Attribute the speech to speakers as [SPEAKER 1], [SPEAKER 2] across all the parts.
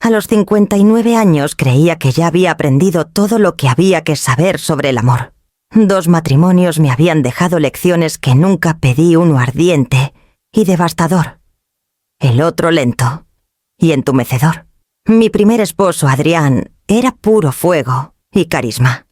[SPEAKER 1] A los 59 años creía que ya había aprendido todo lo que había que saber sobre el amor. 2 matrimonios me habían dejado lecciones que nunca pedí, uno ardiente y devastador, el otro lento y entumecedor. Mi primer esposo, Adrián, era puro fuego y carisma.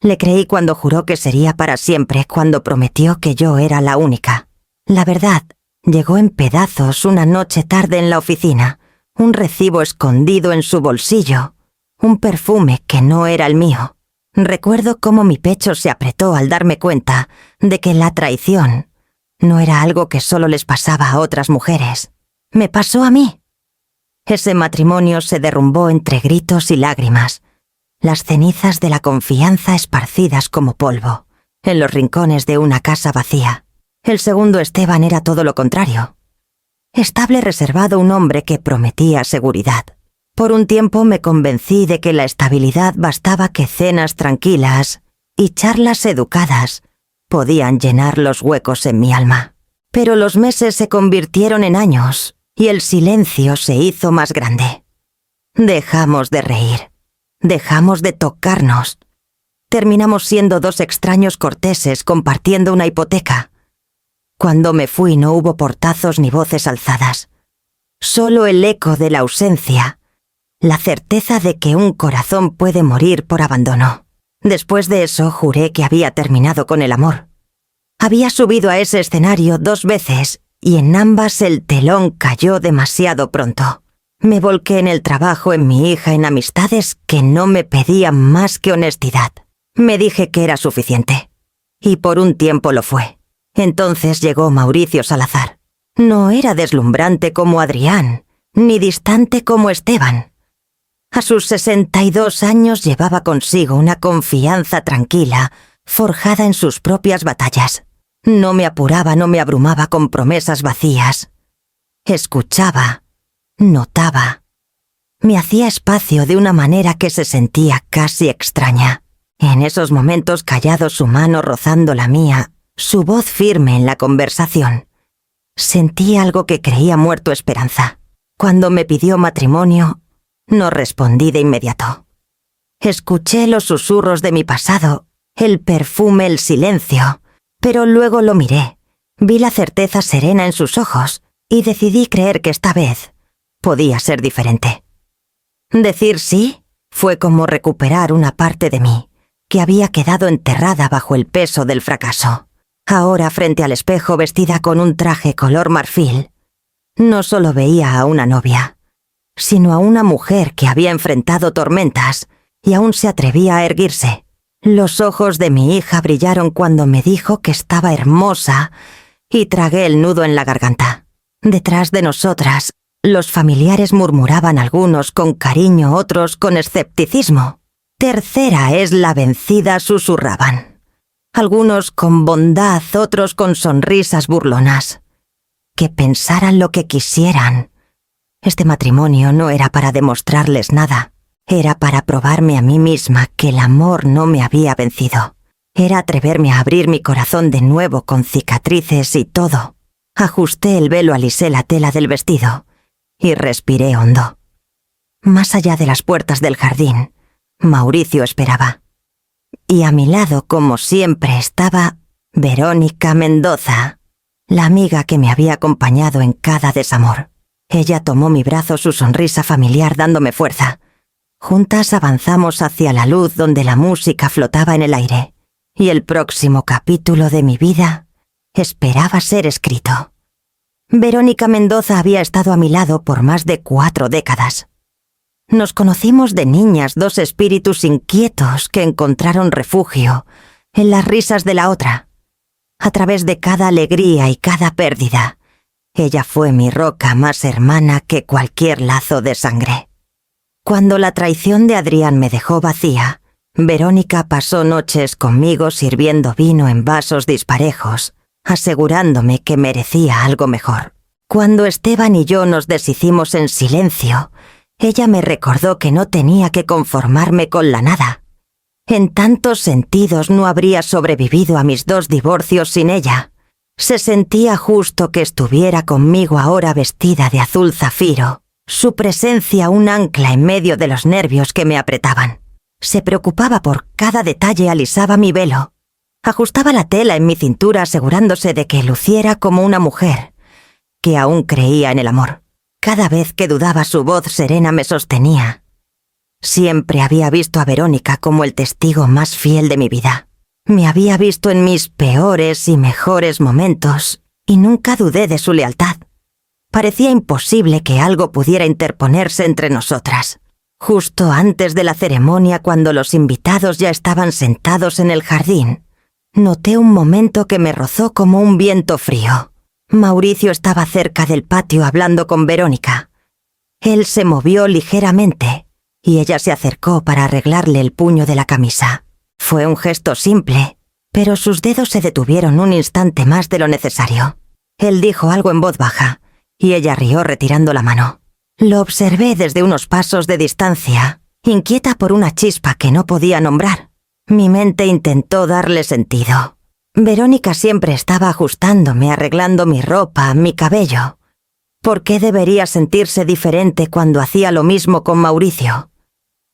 [SPEAKER 1] Le creí cuando juró que sería para siempre, cuando prometió que yo era la única. La verdad, llegó en pedazos una noche tarde en la oficina, un recibo escondido en su bolsillo, un perfume que no era el mío. Recuerdo cómo mi pecho se apretó al darme cuenta de que la traición no era algo que solo les pasaba a otras mujeres. Me pasó a mí. Ese matrimonio se derrumbó entre gritos y lágrimas, las cenizas de la confianza esparcidas como polvo, en los rincones de una casa vacía. El segundo Esteban era todo lo contrario. Estable, reservado, un hombre que prometía seguridad. Por un tiempo me convencí de que la estabilidad bastaba, que cenas tranquilas y charlas educadas podían llenar los huecos en mi alma. Pero los meses se convirtieron en años y el silencio se hizo más grande. Dejamos de reír, dejamos de tocarnos. Terminamos siendo 2 extraños corteses compartiendo una hipoteca. Cuando me fui no hubo portazos ni voces alzadas. Solo el eco de la ausencia, la certeza de que un corazón puede morir por abandono. Después de eso juré que había terminado con el amor. Había subido a ese escenario 2 veces y en ambas el telón cayó demasiado pronto. Me volqué en el trabajo, en mi hija, en amistades que no me pedían más que honestidad. Me dije que era suficiente. Y por un tiempo lo fue. Entonces llegó Mauricio Salazar. No era deslumbrante como Adrián, ni distante como Esteban. A sus 62 años llevaba consigo una confianza tranquila, forjada en sus propias batallas. No me apuraba, no me abrumaba con promesas vacías. Escuchaba, notaba. Me hacía espacio de una manera que se sentía casi extraña. En esos momentos callados, su mano rozando la mía, su voz firme en la conversación. Sentí algo que creía muerto: esperanza. Cuando me pidió matrimonio, no respondí de inmediato. Escuché los susurros de mi pasado, el perfume, el silencio, pero luego lo miré. Vi la certeza serena en sus ojos y decidí creer que esta vez podía ser diferente. Decir sí fue como recuperar una parte de mí que había quedado enterrada bajo el peso del fracaso. Ahora, frente al espejo, vestida con un traje color marfil, no solo veía a una novia, sino a una mujer que había enfrentado tormentas y aún se atrevía a erguirse. Los ojos de mi hija brillaron cuando me dijo que estaba hermosa y tragué el nudo en la garganta. Detrás de nosotras, los familiares murmuraban, algunos con cariño, otros con escepticismo. Tercera es la vencida, susurraban. Algunos con bondad, otros con sonrisas burlonas. Que pensaran lo que quisieran. Este matrimonio no era para demostrarles nada. Era para probarme a mí misma que el amor no me había vencido. Era atreverme a abrir mi corazón de nuevo, con cicatrices y todo. Ajusté el velo, alisé la tela del vestido y respiré hondo. Más allá de las puertas del jardín, Mauricio esperaba. Y a mi lado, como siempre, estaba Verónica Mendoza, la amiga que me había acompañado en cada desamor. Ella tomó mi brazo, su sonrisa familiar dándome fuerza. Juntas avanzamos hacia la luz donde la música flotaba en el aire, y el próximo capítulo de mi vida esperaba ser escrito. Verónica Mendoza había estado a mi lado por más de 4 décadas. Nos conocimos de niñas, 2 espíritus inquietos que encontraron refugio en las risas de la otra. A través de cada alegría y cada pérdida, ella fue mi roca, más hermana que cualquier lazo de sangre. Cuando la traición de Adrián me dejó vacía, Verónica pasó noches conmigo sirviendo vino en vasos disparejos, asegurándome que merecía algo mejor. Cuando Esteban y yo nos deshicimos en silencio, ella me recordó que no tenía que conformarme con la nada. En tantos sentidos no habría sobrevivido a mis 2 divorcios sin ella. Se sentía justo que estuviera conmigo ahora vestida de azul zafiro, Su presencia un ancla en medio de los nervios que me apretaban. Se preocupaba por cada detalle, alisaba mi velo. Ajustaba la tela en mi cintura asegurándose de que luciera como una mujer, que aún creía en el amor. Cada vez que dudaba, su voz serena me sostenía. Siempre había visto a Verónica como el testigo más fiel de mi vida. Me había visto en mis peores y mejores momentos, y nunca dudé de su lealtad. Parecía imposible que algo pudiera interponerse entre nosotras. Justo antes de la ceremonia, cuando los invitados ya estaban sentados en el jardín, noté un momento que me rozó como un viento frío. Mauricio estaba cerca del patio hablando con Verónica. Él se movió ligeramente y ella se acercó para arreglarle el puño de la camisa. Fue un gesto simple, pero sus dedos se detuvieron un instante más de lo necesario. Él dijo algo en voz baja y ella rió retirando la mano. Lo observé desde unos pasos de distancia, inquieta por una chispa que no podía nombrar. Mi mente intentó darle sentido. Verónica siempre estaba ajustándome, arreglando mi ropa, mi cabello. ¿Por qué debería sentirse diferente cuando hacía lo mismo con Mauricio?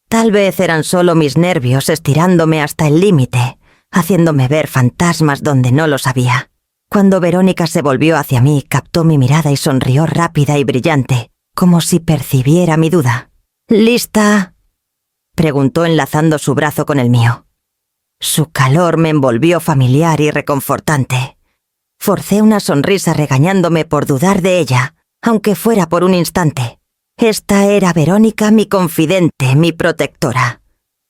[SPEAKER 1] Tal vez eran solo mis nervios estirándome hasta el límite, haciéndome ver fantasmas donde no los había. Cuando Verónica se volvió hacia mí, captó mi mirada y sonrió rápida y brillante, como si percibiera mi duda. ¿Lista?, preguntó enlazando su brazo con el mío. Su calor me envolvió familiar y reconfortante. Forcé una sonrisa regañándome por dudar de ella, aunque fuera por un instante. Esta era Verónica, mi confidente, mi protectora.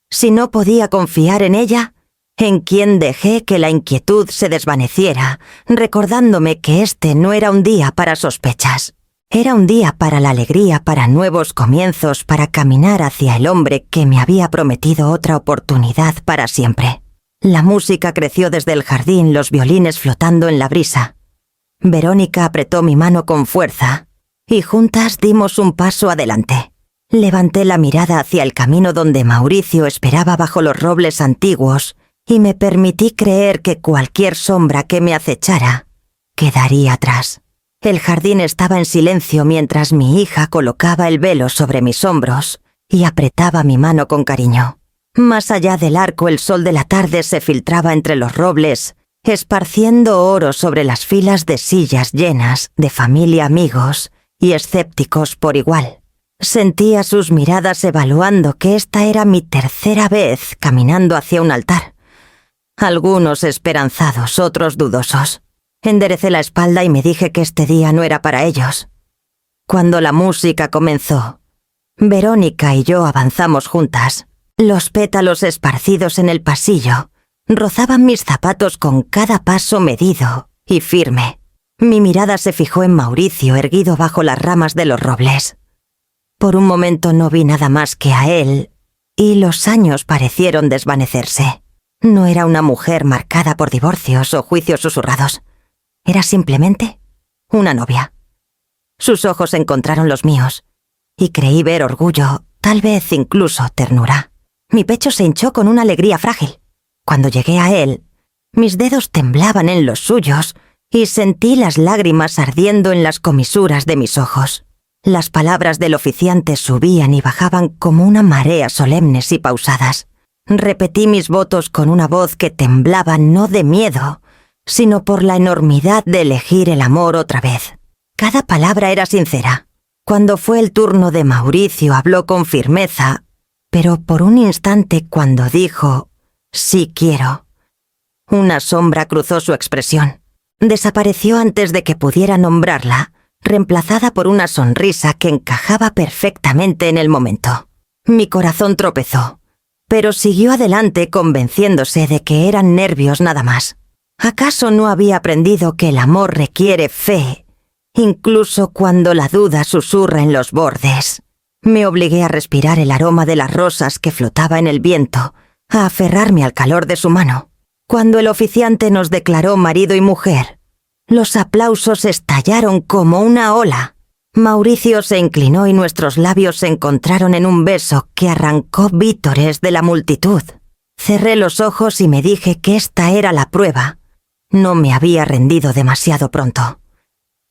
[SPEAKER 1] Si no podía confiar en ella, ¿en quién dejé que la inquietud se desvaneciera, recordándome que este no era un día para sospechas? Era un día para la alegría, para nuevos comienzos, para caminar hacia el hombre que me había prometido otra oportunidad para siempre. La música creció desde el jardín, los violines flotando en la brisa. Verónica apretó mi mano con fuerza y juntas dimos un paso adelante. Levanté la mirada hacia el camino donde Mauricio esperaba bajo los robles antiguos y me permití creer que cualquier sombra que me acechara quedaría atrás. El jardín estaba en silencio mientras mi hija colocaba el velo sobre mis hombros y apretaba mi mano con cariño. Más allá del arco, el sol de la tarde se filtraba entre los robles, esparciendo oro sobre las filas de sillas llenas de familia, amigos y escépticos por igual. Sentía sus miradas evaluando que esta era mi tercera vez caminando hacia un altar. Algunos esperanzados, otros dudosos. Enderecé la espalda y me dije que este día no era para ellos. Cuando la música comenzó, Verónica y yo avanzamos juntas. Los pétalos esparcidos en el pasillo rozaban mis zapatos con cada paso medido y firme. Mi mirada se fijó en Mauricio erguido bajo las ramas de los robles. Por un momento no vi nada más que a él, y los años parecieron desvanecerse. No era una mujer marcada por divorcios o juicios susurrados. Era simplemente una novia. Sus ojos encontraron los míos, y creí ver orgullo, tal vez incluso ternura. Mi pecho se hinchó con una alegría frágil. Cuando llegué a él, mis dedos temblaban en los suyos y sentí las lágrimas ardiendo en las comisuras de mis ojos. Las palabras del oficiante subían y bajaban como una marea solemnes y pausadas. Repetí mis votos con una voz que temblaba no de miedo, sino por la enormidad de elegir el amor otra vez. Cada palabra era sincera. Cuando fue el turno de Mauricio, habló con firmeza, pero por un instante cuando dijo «sí quiero», una sombra cruzó su expresión. Desapareció antes de que pudiera nombrarla, reemplazada por una sonrisa que encajaba perfectamente en el momento. Mi corazón tropezó, pero siguió adelante convenciéndose de que eran nervios nada más. ¿Acaso no había aprendido que el amor requiere fe, incluso cuando la duda susurra en los bordes? Me obligué a respirar el aroma de las rosas que flotaba en el viento, a aferrarme al calor de su mano. Cuando el oficiante nos declaró marido y mujer, los aplausos estallaron como una ola. Mauricio se inclinó y nuestros labios se encontraron en un beso que arrancó vítores de la multitud. Cerré los ojos y me dije que esta era la prueba. No me había rendido demasiado pronto.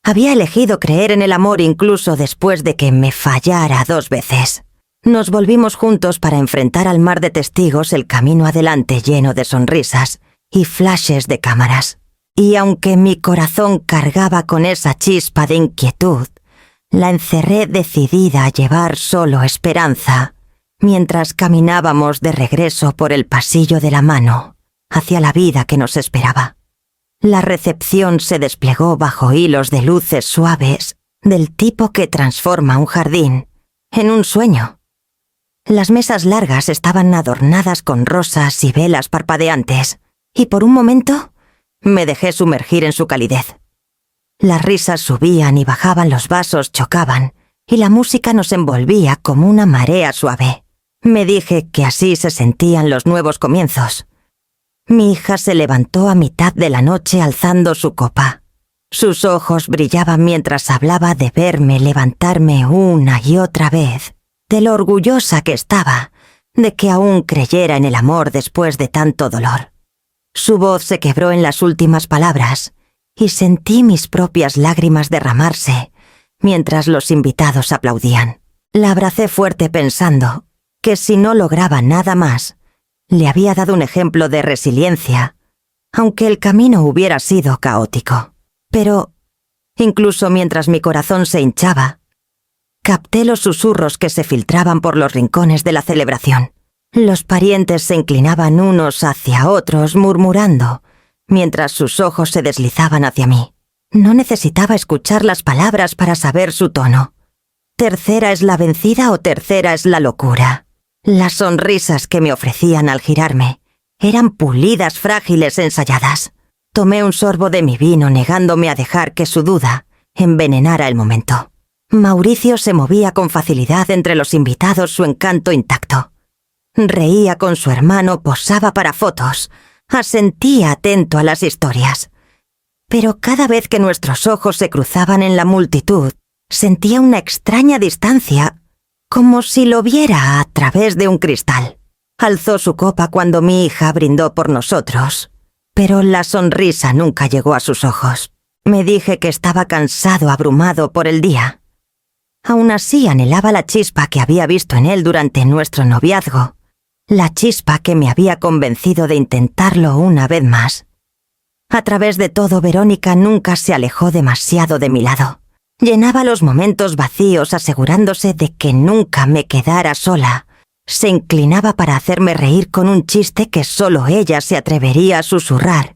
[SPEAKER 1] Había elegido creer en el amor incluso después de que me fallara 2 veces. Nos volvimos juntos para enfrentar al mar de testigos el camino adelante lleno de sonrisas y flashes de cámaras. Y aunque mi corazón cargaba con esa chispa de inquietud, la encerré decidida a llevar solo esperanza, mientras caminábamos de regreso por el pasillo de la mano, hacia la vida que nos esperaba. La recepción se desplegó bajo hilos de luces suaves, del tipo que transforma un jardín en un sueño. Las mesas largas estaban adornadas con rosas y velas parpadeantes, y por un momento me dejé sumergir en su calidez. Las risas subían y bajaban, los vasos chocaban, y la música nos envolvía como una marea suave. Me dije que así se sentían los nuevos comienzos. Mi hija se levantó a mitad de la noche alzando su copa. Sus ojos brillaban mientras hablaba de verme levantarme una y otra vez, de lo orgullosa que estaba, de que aún creyera en el amor después de tanto dolor. Su voz se quebró en las últimas palabras, y sentí mis propias lágrimas derramarse, mientras los invitados aplaudían. La abracé fuerte pensando que si no lograba nada más, le había dado un ejemplo de resiliencia, aunque el camino hubiera sido caótico. Pero, incluso mientras mi corazón se hinchaba, capté los susurros que se filtraban por los rincones de la celebración. Los parientes se inclinaban unos hacia otros murmurando, mientras sus ojos se deslizaban hacia mí. No necesitaba escuchar las palabras para saber su tono. ¿Tercera es la vencida o tercera es la locura? Las sonrisas que me ofrecían al girarme eran pulidas, frágiles, ensayadas. Tomé un sorbo de mi vino negándome a dejar que su duda envenenara el momento. Mauricio se movía con facilidad entre los invitados, su encanto intacto. Reía con su hermano, posaba para fotos, asentía atento a las historias. Pero cada vez que nuestros ojos se cruzaban en la multitud, sentía una extraña distancia, como si lo viera a través de un cristal. Alzó su copa cuando mi hija brindó por nosotros, pero la sonrisa nunca llegó a sus ojos. Me dije que estaba cansado, abrumado por el día. Aún así anhelaba la chispa que había visto en él durante nuestro noviazgo, la chispa que me había convencido de intentarlo una vez más. A través de todo, Verónica nunca se alejó demasiado de mi lado. Llenaba los momentos vacíos asegurándose de que nunca me quedara sola. Se inclinaba para hacerme reír con un chiste que solo ella se atrevería a susurrar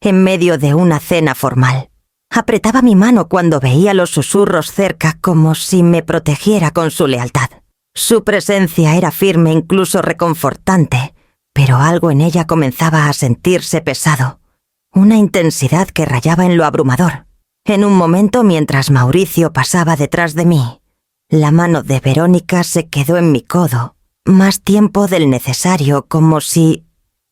[SPEAKER 1] en medio de una cena formal. Apretaba mi mano cuando veía los susurros cerca como si me protegiera con su lealtad. Su presencia era firme, incluso reconfortante, pero algo en ella comenzaba a sentirse pesado. Una intensidad que rayaba en lo abrumador. En un momento, mientras Mauricio pasaba detrás de mí, la mano de Verónica se quedó en mi codo, más tiempo del necesario, como si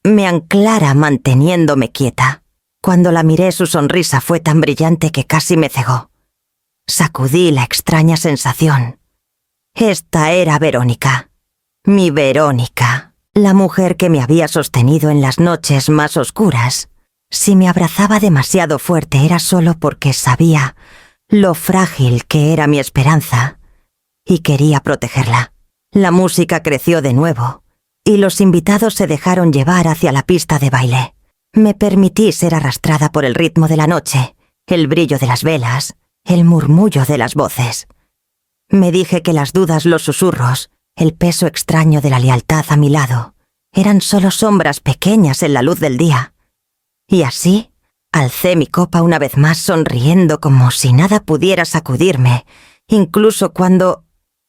[SPEAKER 1] me anclara manteniéndome quieta. Cuando la miré, su sonrisa fue tan brillante que casi me cegó. Sacudí la extraña sensación. Esta era Verónica, mi Verónica, la mujer que me había sostenido en las noches más oscuras. Si me abrazaba demasiado fuerte era solo porque sabía lo frágil que era mi esperanza y quería protegerla. La música creció de nuevo y los invitados se dejaron llevar hacia la pista de baile. Me permití ser arrastrada por el ritmo de la noche, el brillo de las velas, el murmullo de las voces. Me dije que las dudas, los susurros, el peso extraño de la lealtad a mi lado, eran solo sombras pequeñas en la luz del día. Y así, alcé mi copa una vez más sonriendo como si nada pudiera sacudirme, incluso cuando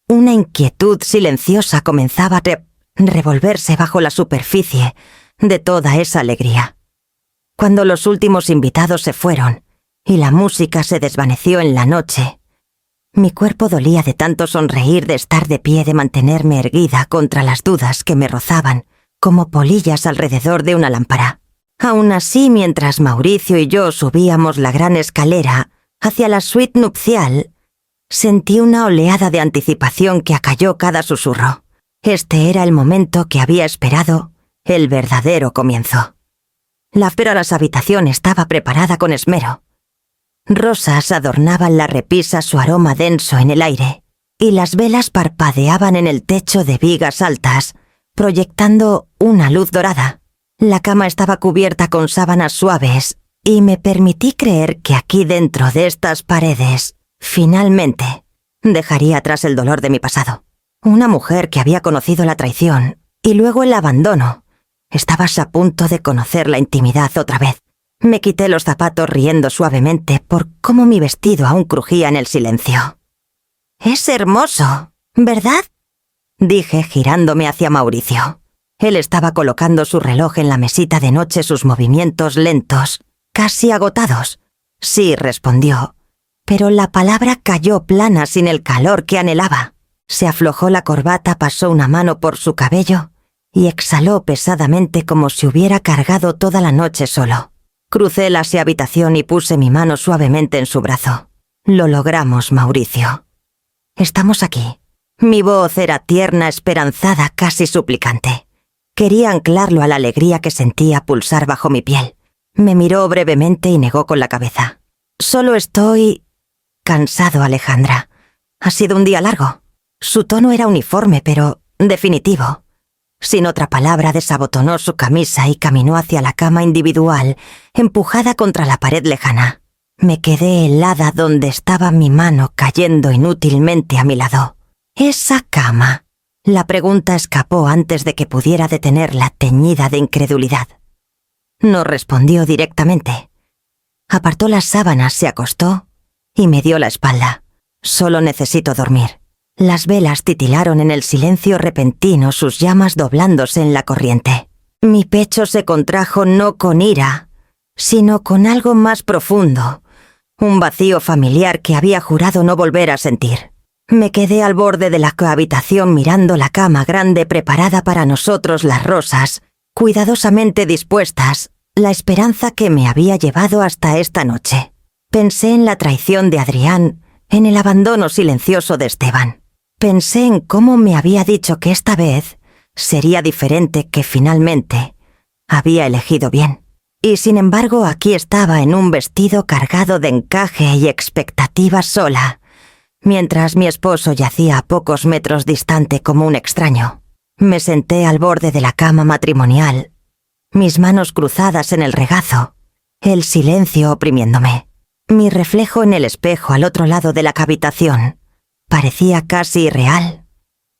[SPEAKER 1] una inquietud silenciosa comenzaba a revolverse bajo la superficie de toda esa alegría. Cuando los últimos invitados se fueron y la música se desvaneció en la noche, mi cuerpo dolía de tanto sonreír, de estar de pie, de mantenerme erguida contra las dudas que me rozaban como polillas alrededor de una lámpara. Aún así, mientras Mauricio y yo subíamos la gran escalera hacia la suite nupcial, sentí una oleada de anticipación que acalló cada susurro. Este era el momento que había esperado, el verdadero comienzo. La las habitación estaba preparada con esmero. Rosas adornaban la repisa su aroma denso en el aire, y las velas parpadeaban en el techo de vigas altas, proyectando una luz dorada. La cama estaba cubierta con sábanas suaves, y me permití creer que aquí dentro de estas paredes, finalmente, dejaría atrás el dolor de mi pasado. Una mujer que había conocido la traición, y luego el abandono. Estabas a punto de conocer la intimidad otra vez. Me quité los zapatos riendo suavemente por cómo mi vestido aún crujía en el silencio. «Es hermoso, ¿verdad?», dije girándome hacia Mauricio. Él estaba colocando su reloj en la mesita de noche, sus movimientos lentos, casi agotados. «Sí», respondió, pero la palabra cayó plana sin el calor que anhelaba. Se aflojó la corbata, pasó una mano por su cabello y exhaló pesadamente como si hubiera cargado toda la noche solo. Crucé la habitación y puse mi mano suavemente en su brazo. «Lo logramos, Mauricio. Estamos aquí». Mi voz era tierna, esperanzada, casi suplicante. Quería anclarlo a la alegría que sentía pulsar bajo mi piel. Me miró brevemente y negó con la cabeza. «Solo estoy cansado, Alejandra. Ha sido un día largo». Su tono era uniforme, pero definitivo. Sin otra palabra, desabotonó su camisa y caminó hacia la cama individual, empujada contra la pared lejana. Me quedé helada donde estaba mi mano cayendo inútilmente a mi lado. «¿Esa cama?». La pregunta escapó antes de que pudiera detenerla, teñida de incredulidad. No respondió directamente. Apartó las sábanas, se acostó y me dio la espalda. «Solo necesito dormir». Las velas titilaron en el silencio repentino, sus llamas doblándose en la corriente. Mi pecho se contrajo no con ira, sino con algo más profundo, un vacío familiar que había jurado no volver a sentir. Me quedé al borde de la cohabitación mirando la cama grande preparada para nosotros, las rosas, cuidadosamente dispuestas, la esperanza que me había llevado hasta esta noche. Pensé en la traición de Adrián, en el abandono silencioso de Esteban. Pensé en cómo me había dicho que esta vez sería diferente, que finalmente había elegido bien. Y sin embargo aquí estaba en un vestido cargado de encaje y expectativa sola, mientras mi esposo yacía a pocos metros distante como un extraño. Me senté al borde de la cama matrimonial, mis manos cruzadas en el regazo, el silencio oprimiéndome. Mi reflejo en el espejo al otro lado de la habitación parecía casi irreal.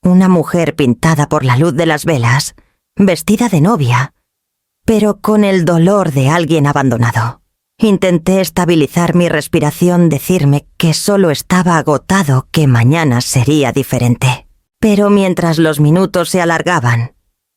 [SPEAKER 1] Una mujer pintada por la luz de las velas, vestida de novia, pero con el dolor de alguien abandonado. Intenté estabilizar mi respiración, decirme que solo estaba agotado, que mañana sería diferente. Pero mientras los minutos se alargaban,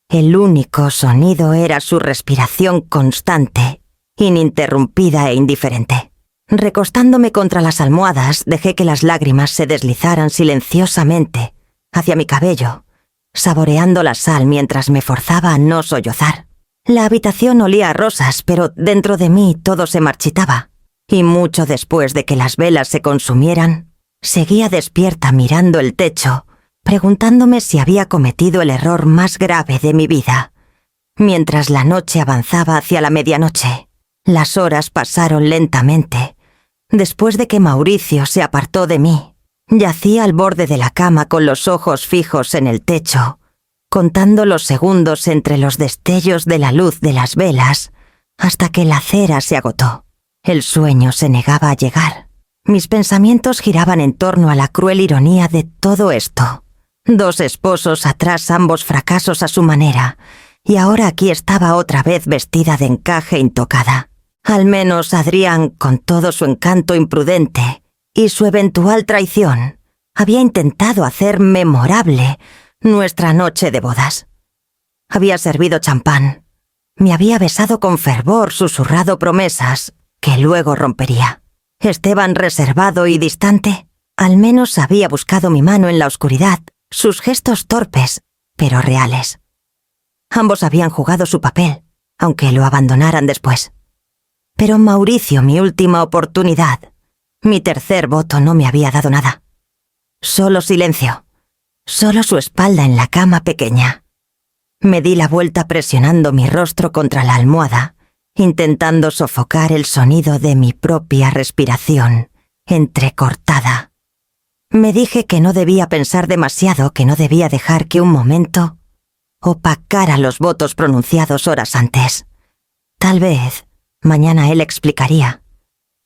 [SPEAKER 1] el único sonido era su respiración constante, ininterrumpida e indiferente. Recostándome contra las almohadas, dejé que las lágrimas se deslizaran silenciosamente hacia mi cabello, saboreando la sal mientras me forzaba a no sollozar. La habitación olía a rosas, pero dentro de mí todo se marchitaba, y mucho después de que las velas se consumieran, seguía despierta mirando el techo, preguntándome si había cometido el error más grave de mi vida. Mientras la noche avanzaba hacia la medianoche, las horas pasaron lentamente. Después de que Mauricio se apartó de mí, yacía al borde de la cama con los ojos fijos en el techo, contando los segundos entre los destellos de la luz de las velas, hasta que la cera se agotó. El sueño se negaba a llegar. Mis pensamientos giraban en torno a la cruel ironía de todo esto. 2 esposos atrás, ambos fracasos a su manera, y ahora aquí estaba otra vez vestida de encaje intocada. Al menos Adrián, con todo su encanto imprudente y su eventual traición, había intentado hacer memorable nuestra noche de bodas. Había servido champán, me había besado con fervor, susurrado promesas que luego rompería. Esteban, reservado y distante, al menos había buscado mi mano en la oscuridad, sus gestos torpes, pero reales. Ambos habían jugado su papel, aunque lo abandonaran después. Pero Mauricio, mi última oportunidad, mi tercer voto, no me había dado nada. Solo silencio, solo su espalda en la cama pequeña. Me di la vuelta presionando mi rostro contra la almohada intentando sofocar el sonido de mi propia respiración, entrecortada. Me dije que no debía pensar demasiado, que no debía dejar que un momento opacara los votos pronunciados horas antes. Tal vez mañana él explicaría.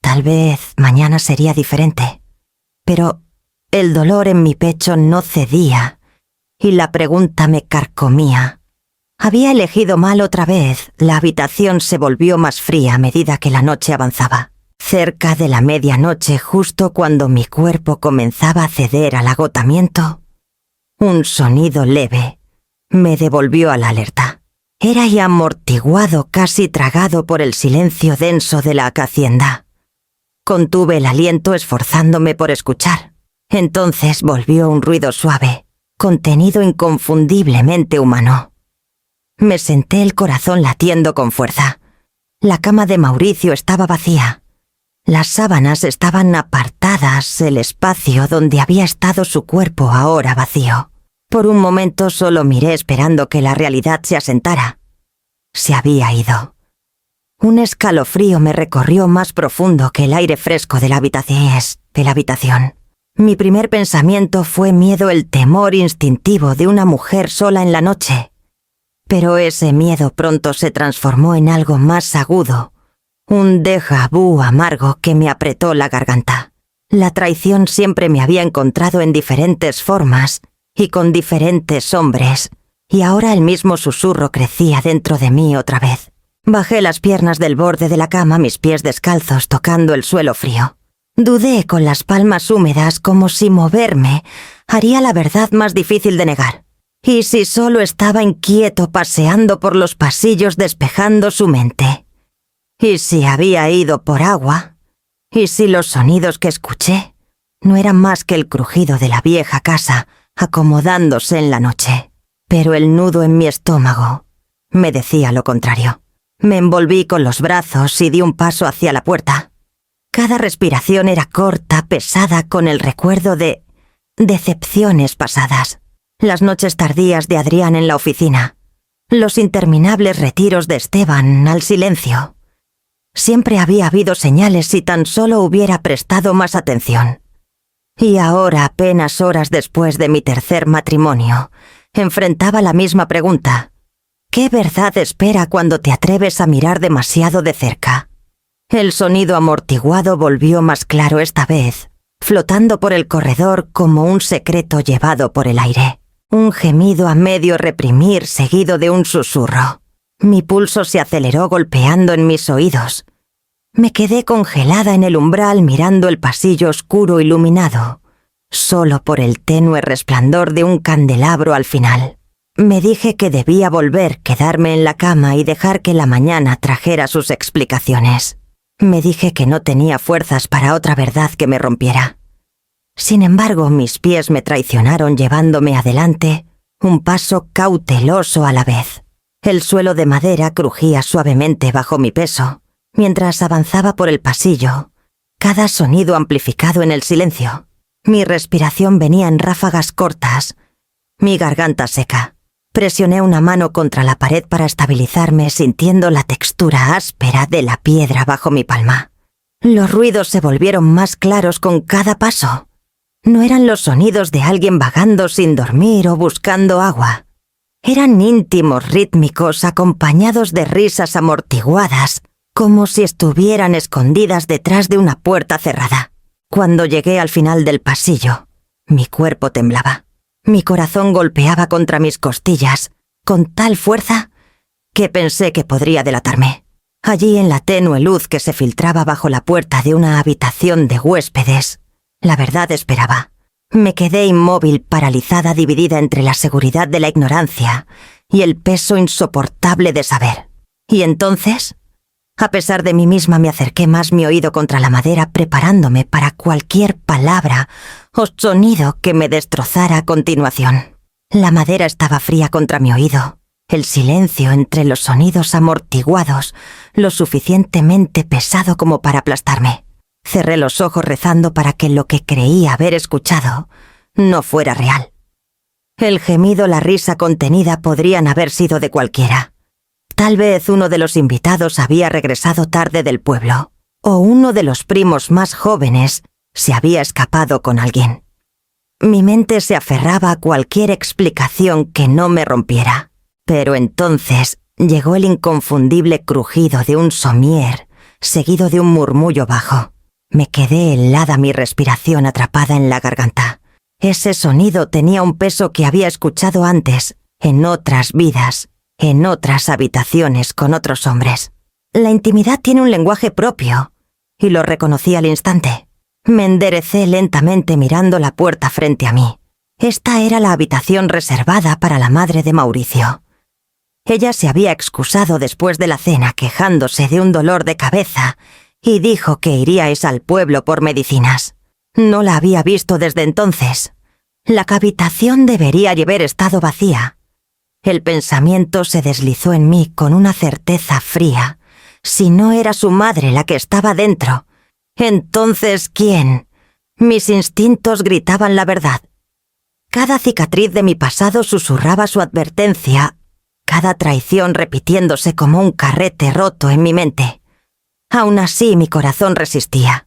[SPEAKER 1] Tal vez mañana sería diferente. Pero el dolor en mi pecho no cedía y la pregunta me carcomía. Había elegido mal otra vez. La habitación se volvió más fría a medida que la noche avanzaba. Cerca de la medianoche, justo cuando mi cuerpo comenzaba a ceder al agotamiento, un sonido leve me devolvió a la alerta. Era ya amortiguado, casi tragado por el silencio denso de la hacienda. Contuve el aliento esforzándome por escuchar. Entonces volvió un ruido suave, contenido inconfundiblemente humano. Me senté, el corazón latiendo con fuerza. La cama de Mauricio estaba vacía. Las sábanas estaban apartadas, el espacio donde había estado su cuerpo ahora vacío. Por un momento solo miré esperando que la realidad se asentara. Se había ido. Un escalofrío me recorrió más profundo que el aire fresco de la habitación. Mi primer pensamiento fue miedo, el temor instintivo de una mujer sola en la noche. Pero ese miedo pronto se transformó en algo más agudo, un déjà vu amargo que me apretó la garganta. La traición siempre me había encontrado en diferentes formas y con diferentes hombres, y ahora el mismo susurro crecía dentro de mí otra vez. Bajé las piernas del borde de la cama, mis pies descalzos tocando el suelo frío. Dudé con las palmas húmedas, como si moverme haría la verdad más difícil de negar. ¿Y si solo estaba inquieto paseando por los pasillos despejando su mente? ¿Y si había ido por agua? ¿Y si los sonidos que escuché no eran más que el crujido de la vieja casa acomodándose en la noche? Pero el nudo en mi estómago me decía lo contrario. Me envolví con los brazos y di un paso hacia la puerta. Cada respiración era corta, pesada, con el recuerdo de decepciones pasadas. Las noches tardías de Adrián en la oficina. Los interminables retiros de Esteban al silencio. Siempre había habido señales si tan solo hubiera prestado más atención. Y ahora, apenas horas después de mi tercer matrimonio, enfrentaba la misma pregunta. ¿Qué verdad espera cuando te atreves a mirar demasiado de cerca? El sonido amortiguado volvió más claro esta vez, flotando por el corredor como un secreto llevado por el aire. Un gemido a medio reprimir seguido de un susurro. Mi pulso se aceleró golpeando en mis oídos. Me quedé congelada en el umbral mirando el pasillo oscuro iluminado, solo por el tenue resplandor de un candelabro al final. Me dije que debía volver, quedarme en la cama y dejar que la mañana trajera sus explicaciones. Me dije que no tenía fuerzas para otra verdad que me rompiera. Sin embargo, mis pies me traicionaron llevándome adelante, un paso cauteloso a la vez. El suelo de madera crujía suavemente bajo mi peso, mientras avanzaba por el pasillo, cada sonido amplificado en el silencio. Mi respiración venía en ráfagas cortas, mi garganta seca. Presioné una mano contra la pared para estabilizarme, sintiendo la textura áspera de la piedra bajo mi palma. Los ruidos se volvieron más claros con cada paso. No eran los sonidos de alguien vagando sin dormir o buscando agua. Eran íntimos, rítmicos, acompañados de risas amortiguadas, como si estuvieran escondidas detrás de una puerta cerrada. Cuando llegué al final del pasillo, mi cuerpo temblaba. Mi corazón golpeaba contra mis costillas, con tal fuerza que pensé que podría delatarme. Allí, en la tenue luz que se filtraba bajo la puerta de una habitación de huéspedes, la verdad esperaba. Me quedé inmóvil, paralizada, dividida entre la seguridad de la ignorancia y el peso insoportable de saber. Y entonces, a pesar de mí misma, me acerqué más mi oído contra la madera, preparándome para cualquier palabra o sonido que me destrozara a continuación. La madera estaba fría contra mi oído, el silencio entre los sonidos amortiguados, lo suficientemente pesado como para aplastarme. Cerré los ojos rezando para que lo que creía haber escuchado no fuera real. El gemido, la risa contenida podrían haber sido de cualquiera. Tal vez uno de los invitados había regresado tarde del pueblo, o uno de los primos más jóvenes se había escapado con alguien. Mi mente se aferraba a cualquier explicación que no me rompiera. Pero entonces llegó el inconfundible crujido de un somier, seguido de un murmullo bajo. Me quedé helada, mi respiración atrapada en la garganta. Ese sonido tenía un peso que había escuchado antes, en otras vidas, en otras habitaciones con otros hombres. La intimidad tiene un lenguaje propio, y lo reconocí al instante. Me enderecé lentamente mirando la puerta frente a mí. Esta era la habitación reservada para la madre de Mauricio. Ella se había excusado después de la cena quejándose de un dolor de cabeza y dijo que iríais al pueblo por medicinas. No la había visto desde entonces. La habitación debería haber estado vacía. El pensamiento se deslizó en mí con una certeza fría. Si no era su madre la que estaba dentro, entonces ¿quién? Mis instintos gritaban la verdad. Cada cicatriz de mi pasado susurraba su advertencia, cada traición repitiéndose como un carrete roto en mi mente. Aún así mi corazón resistía.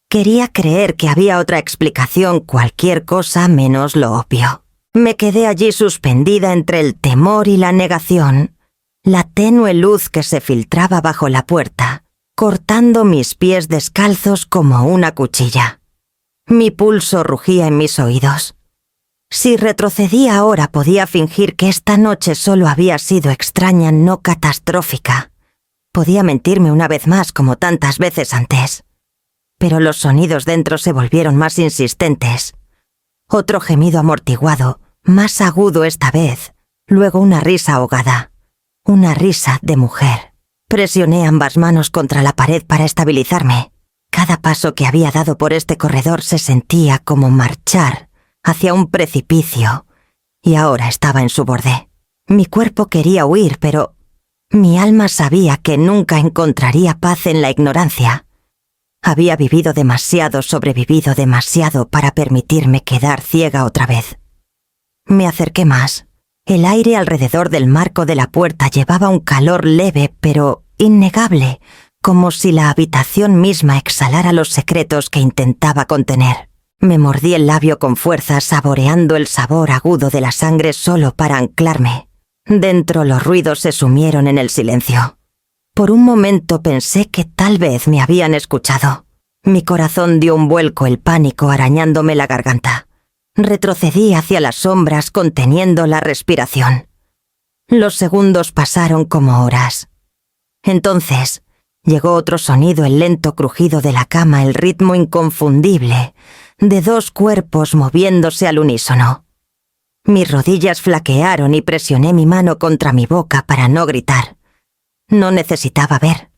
[SPEAKER 1] Quería creer que había otra explicación, cualquier cosa menos lo obvio. Me quedé allí suspendida entre el temor y la negación, la tenue luz que se filtraba bajo la puerta, cortando mis pies descalzos como una cuchilla. Mi pulso rugía en mis oídos. Si retrocedía ahora podía fingir que esta noche solo había sido extraña, no catastrófica. Podía mentirme una vez más como tantas veces antes. Pero los sonidos dentro se volvieron más insistentes. Otro gemido amortiguado, más agudo esta vez, luego una risa ahogada. Una risa de mujer. Presioné ambas manos contra la pared para estabilizarme. Cada paso que había dado por este corredor se sentía como marchar hacia un precipicio, y ahora estaba en su borde. Mi cuerpo quería huir, pero mi alma sabía que nunca encontraría paz en la ignorancia. Había vivido demasiado, sobrevivido demasiado para permitirme quedar ciega otra vez. Me acerqué más. El aire alrededor del marco de la puerta llevaba un calor leve pero innegable, como si la habitación misma exhalara los secretos que intentaba contener. Me mordí el labio con fuerza, saboreando el sabor agudo de la sangre solo para anclarme. Dentro los ruidos se sumieron en el silencio. Por un momento pensé que tal vez me habían escuchado. Mi corazón dio un vuelco, el pánico arañándome la garganta. Retrocedí hacia las sombras conteniendo la respiración. Los segundos pasaron como horas. Entonces llegó otro sonido, el lento crujido de la cama, el ritmo inconfundible de dos cuerpos moviéndose al unísono. Mis rodillas flaquearon y presioné mi mano contra mi boca para no gritar. No necesitaba ver.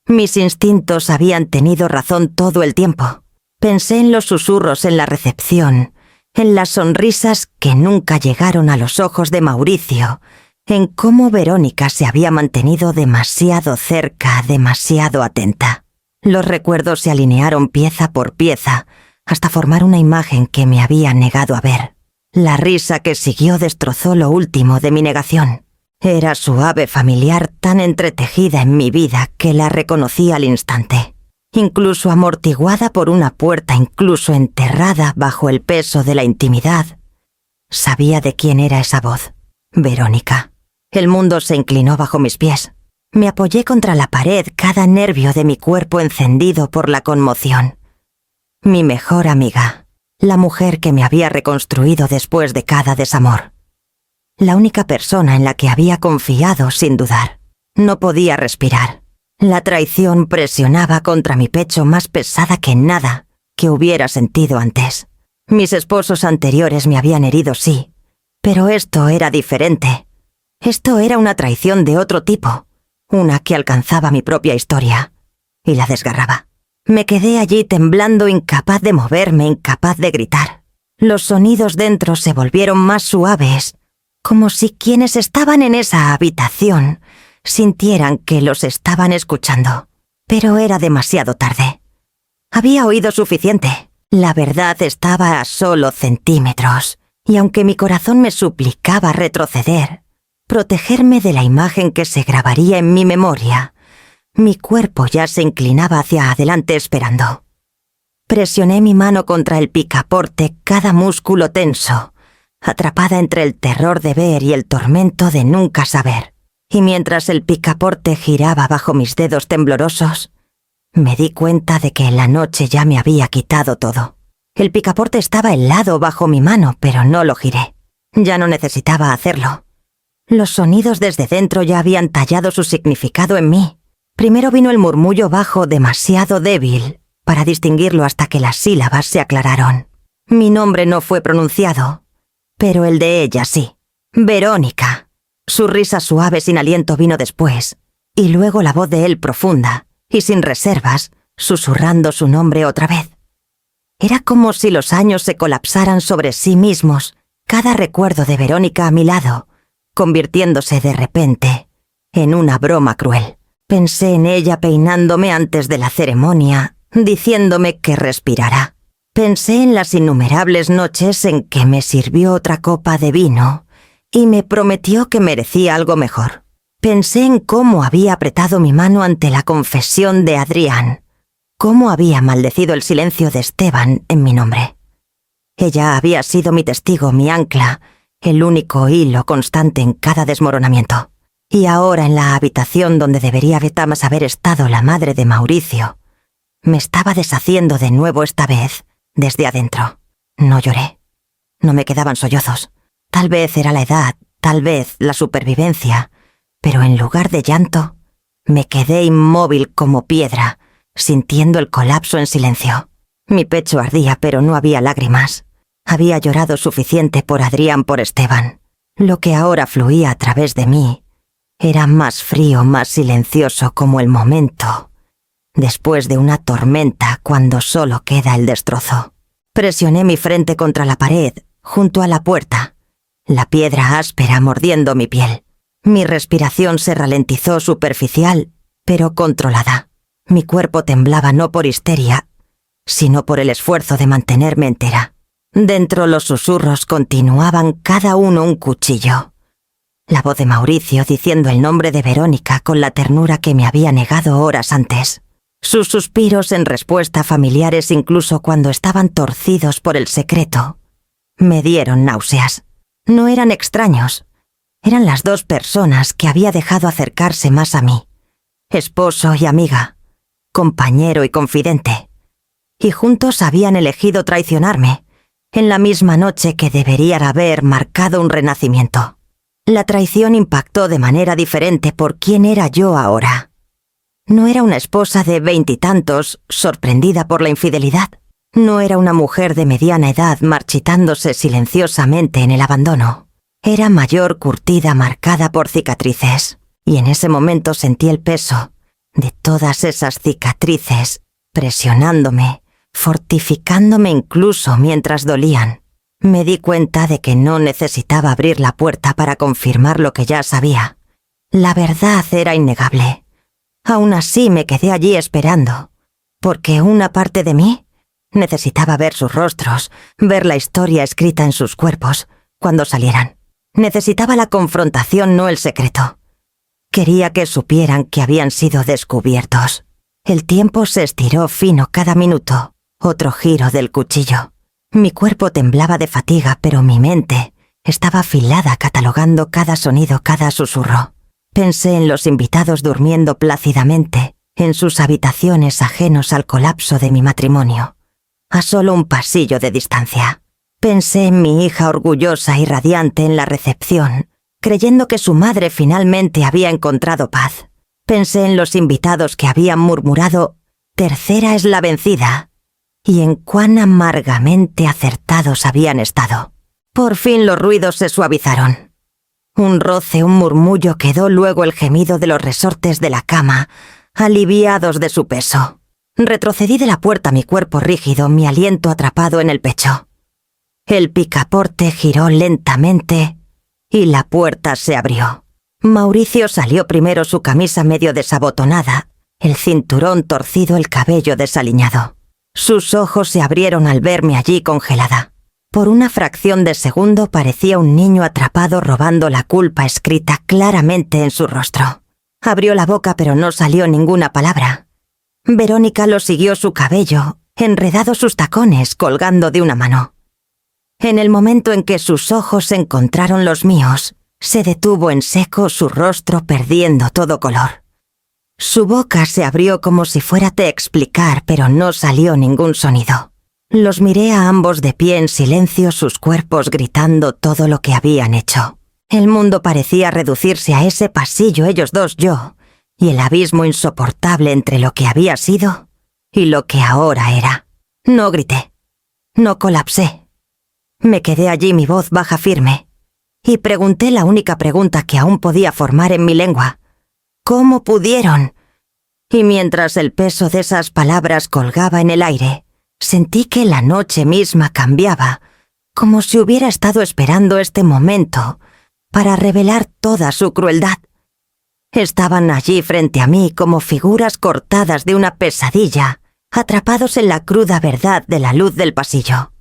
[SPEAKER 1] Mis instintos habían tenido razón todo el tiempo. Pensé en los susurros en la recepción, en las sonrisas que nunca llegaron a los ojos de Mauricio, en cómo Verónica se había mantenido demasiado cerca, demasiado atenta. Los recuerdos se alinearon pieza por pieza, hasta formar una imagen que me había negado a ver. La risa que siguió destrozó lo último de mi negación. Era suave, familiar, tan entretejida en mi vida que la reconocí al instante. Incluso amortiguada por una puerta, incluso enterrada bajo el peso de la intimidad. Sabía de quién era esa voz. Verónica. El mundo se inclinó bajo mis pies. Me apoyé contra la pared, cada nervio de mi cuerpo encendido por la conmoción. Mi mejor amiga. La mujer que me había reconstruido después de cada desamor. La única persona en la que había confiado sin dudar. No podía respirar. La traición presionaba contra mi pecho más pesada que nada que hubiera sentido antes. Mis esposos anteriores me habían herido, sí, pero esto era diferente. Esto era una traición de otro tipo, una que alcanzaba mi propia historia y la desgarraba. Me quedé allí temblando, incapaz de moverme, incapaz de gritar. Los sonidos dentro se volvieron más suaves, como si quienes estaban en esa habitación sintieran que los estaban escuchando. Pero era demasiado tarde. Había oído suficiente. La verdad estaba a solo centímetros, y aunque mi corazón me suplicaba retroceder, protegerme de la imagen que se grabaría en mi memoria. Mi cuerpo ya se inclinaba hacia adelante esperando. Presioné mi mano contra el picaporte, cada músculo tenso, atrapada entre el terror de ver y el tormento de nunca saber. Y mientras el picaporte giraba bajo mis dedos temblorosos, me di cuenta de que la noche ya me había quitado todo. El picaporte estaba helado bajo mi mano, pero no lo giré. Ya no necesitaba hacerlo. Los sonidos desde dentro ya habían tallado su significado en mí. Primero vino el murmullo bajo demasiado débil para distinguirlo hasta que las sílabas se aclararon. Mi nombre no fue pronunciado, pero el de ella sí. Verónica. Su risa suave sin aliento vino después, y luego la voz de él profunda y sin reservas, susurrando su nombre otra vez. Era como si los años se colapsaran sobre sí mismos, cada recuerdo de Verónica a mi lado, convirtiéndose de repente en una broma cruel. Pensé en ella peinándome antes de la ceremonia, diciéndome que respirara. Pensé en las innumerables noches en que me sirvió otra copa de vino y me prometió que merecía algo mejor. Pensé en cómo había apretado mi mano ante la confesión de Adrián, cómo había maldecido el silencio de Esteban en mi nombre. Ella había sido mi testigo, mi ancla, el único hilo constante en cada desmoronamiento. Y ahora en la habitación donde debería Betamas haber estado la madre de Mauricio, me estaba deshaciendo de nuevo esta vez desde adentro. No lloré. No me quedaban sollozos. Tal vez era la edad, tal vez la supervivencia, pero en lugar de llanto, me quedé inmóvil como piedra, sintiendo el colapso en silencio. Mi pecho ardía, pero no había lágrimas. Había llorado suficiente por Adrián, por Esteban. Lo que ahora fluía a través de mí era más frío, más silencioso, como el momento después de una tormenta, cuando solo queda el destrozo. Presioné mi frente contra la pared, junto a la puerta, la piedra áspera mordiendo mi piel. Mi respiración se ralentizó, superficial, pero controlada. Mi cuerpo temblaba no por histeria, sino por el esfuerzo de mantenerme entera. Dentro los susurros continuaban, cada uno un cuchillo. La voz de Mauricio diciendo el nombre de Verónica con la ternura que me había negado horas antes. Sus suspiros en respuesta, familiares incluso cuando estaban torcidos por el secreto, me dieron náuseas. No eran extraños. Eran las dos personas que había dejado acercarse más a mí. Esposo y amiga, compañero y confidente. Y juntos habían elegido traicionarme, en la misma noche que deberían haber marcado un renacimiento. La traición impactó de manera diferente por quién era yo ahora. No era una esposa de 20 y tantos, sorprendida por la infidelidad. No era una mujer de mediana edad marchitándose silenciosamente en el abandono. Era mayor, curtida, marcada por cicatrices. Y en ese momento sentí el peso de todas esas cicatrices presionándome, fortificándome incluso mientras dolían. Me di cuenta de que no necesitaba abrir la puerta para confirmar lo que ya sabía. La verdad era innegable. Aún así me quedé allí esperando, porque una parte de mí necesitaba ver sus rostros, ver la historia escrita en sus cuerpos cuando salieran. Necesitaba la confrontación, no el secreto. Quería que supieran que habían sido descubiertos. El tiempo se estiró fino cada minuto, otro giro del cuchillo. Mi cuerpo temblaba de fatiga, pero mi mente estaba afilada catalogando cada sonido, cada susurro. Pensé en los invitados durmiendo plácidamente en sus habitaciones ajenos al colapso de mi matrimonio, a solo un pasillo de distancia. Pensé en mi hija orgullosa y radiante en la recepción, creyendo que su madre finalmente había encontrado paz. Pensé en los invitados que habían murmurado «Tercera es la vencida», y en cuán amargamente acertados habían estado. Por fin los ruidos se suavizaron. Un roce, un murmullo, quedó luego el gemido de los resortes de la cama, aliviados de su peso. Retrocedí de la puerta, mi cuerpo rígido, mi aliento atrapado en el pecho. El picaporte giró lentamente y la puerta se abrió. Mauricio salió primero, su camisa medio desabotonada, el cinturón torcido, el cabello desaliñado. Sus ojos se abrieron al verme allí congelada. Por una fracción de segundo parecía un niño atrapado robando la culpa escrita claramente en su rostro. Abrió la boca pero no salió ninguna palabra. Verónica lo siguió su cabello, enredado sus tacones colgando de una mano. En el momento en que sus ojos encontraron los míos, se detuvo en seco, su rostro perdiendo todo color. Su boca se abrió como si fuera a explicar, pero no salió ningún sonido. Los miré a ambos de pie en silencio, sus cuerpos gritando todo lo que habían hecho. El mundo parecía reducirse a ese pasillo, ellos dos, yo, y el abismo insoportable entre lo que había sido y lo que ahora era. No grité. No colapsé. Me quedé allí, mi voz baja firme, y pregunté la única pregunta que aún podía formar en mi lengua. ¿Cómo pudieron? Y mientras el peso de esas palabras colgaba en el aire, sentí que la noche misma cambiaba, como si hubiera estado esperando este momento para revelar toda su crueldad. Estaban allí frente a mí como figuras cortadas de una pesadilla, atrapados en la cruda verdad de la luz del pasillo.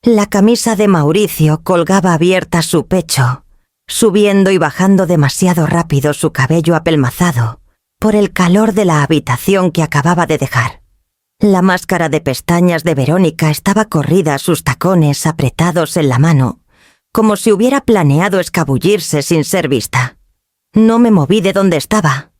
[SPEAKER 1] La camisa de Mauricio colgaba abierta a su pecho, subiendo y bajando demasiado rápido su cabello apelmazado por el calor de la habitación que acababa de dejar. La máscara de pestañas de Verónica estaba corrida a sus tacones apretados en la mano, como si hubiera planeado escabullirse sin ser vista. No me moví de donde estaba.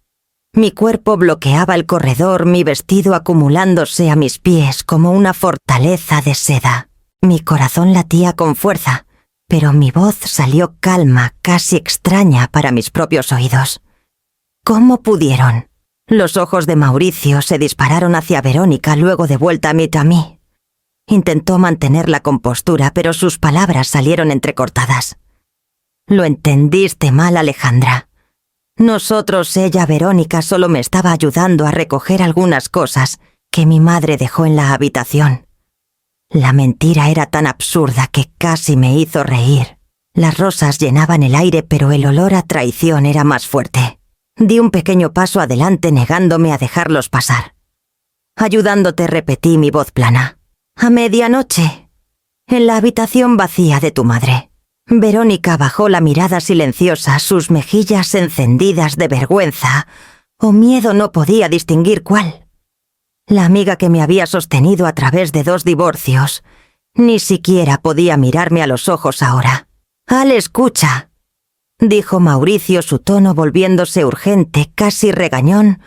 [SPEAKER 1] Mi cuerpo bloqueaba el corredor, mi vestido acumulándose a mis pies como una fortaleza de seda. Mi corazón latía con fuerza, pero mi voz salió calma, casi extraña para mis propios oídos. ¿Cómo pudieron? Los ojos de Mauricio se dispararon hacia Verónica, luego de vuelta a mí. Intentó mantener la compostura, pero sus palabras salieron entrecortadas. Lo entendiste mal, Alejandra. Nosotros, ella, Verónica, solo me estaba ayudando a recoger algunas cosas que mi madre dejó en la habitación. La mentira era tan absurda que casi me hizo reír. Las rosas llenaban el aire, pero el olor a traición era más fuerte. Di un pequeño paso adelante negándome a dejarlos pasar. Ayudándote, repetí, mi voz plana. A medianoche, en la habitación vacía de tu madre. Verónica bajó la mirada silenciosa, sus mejillas encendidas de vergüenza o miedo, no podía distinguir cuál. La amiga que me había sostenido a través de 2 divorcios ni siquiera podía mirarme a los ojos ahora. «Al, escucha», dijo Mauricio, su tono volviéndose urgente, casi regañón,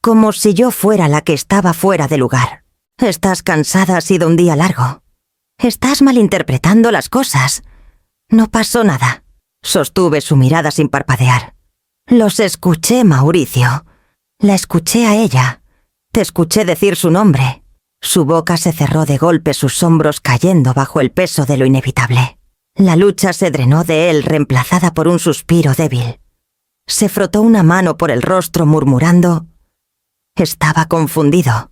[SPEAKER 1] como si yo fuera la que estaba fuera de lugar. «Estás cansada, ha sido un día largo. Estás malinterpretando las cosas. No pasó nada». Sostuve su mirada sin parpadear. «Los escuché, Mauricio. La escuché a ella. Te escuché decir su nombre». Su boca se cerró de golpe, sus hombros cayendo bajo el peso de lo inevitable. La lucha se drenó de él, reemplazada por un suspiro débil. Se frotó una mano por el rostro, murmurando: «Estaba confundido».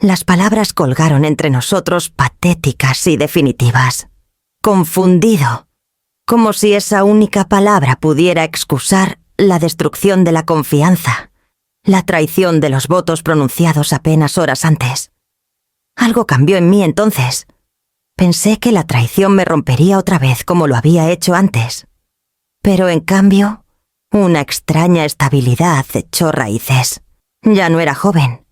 [SPEAKER 1] Las palabras colgaron entre nosotros, patéticas y definitivas. Confundido. Como si esa única palabra pudiera excusar la destrucción de la confianza, la traición de los votos pronunciados apenas horas antes. Algo cambió en mí entonces. Pensé que la traición me rompería otra vez como lo había hecho antes. Pero en cambio, una extraña estabilidad echó raíces. Ya no era joven.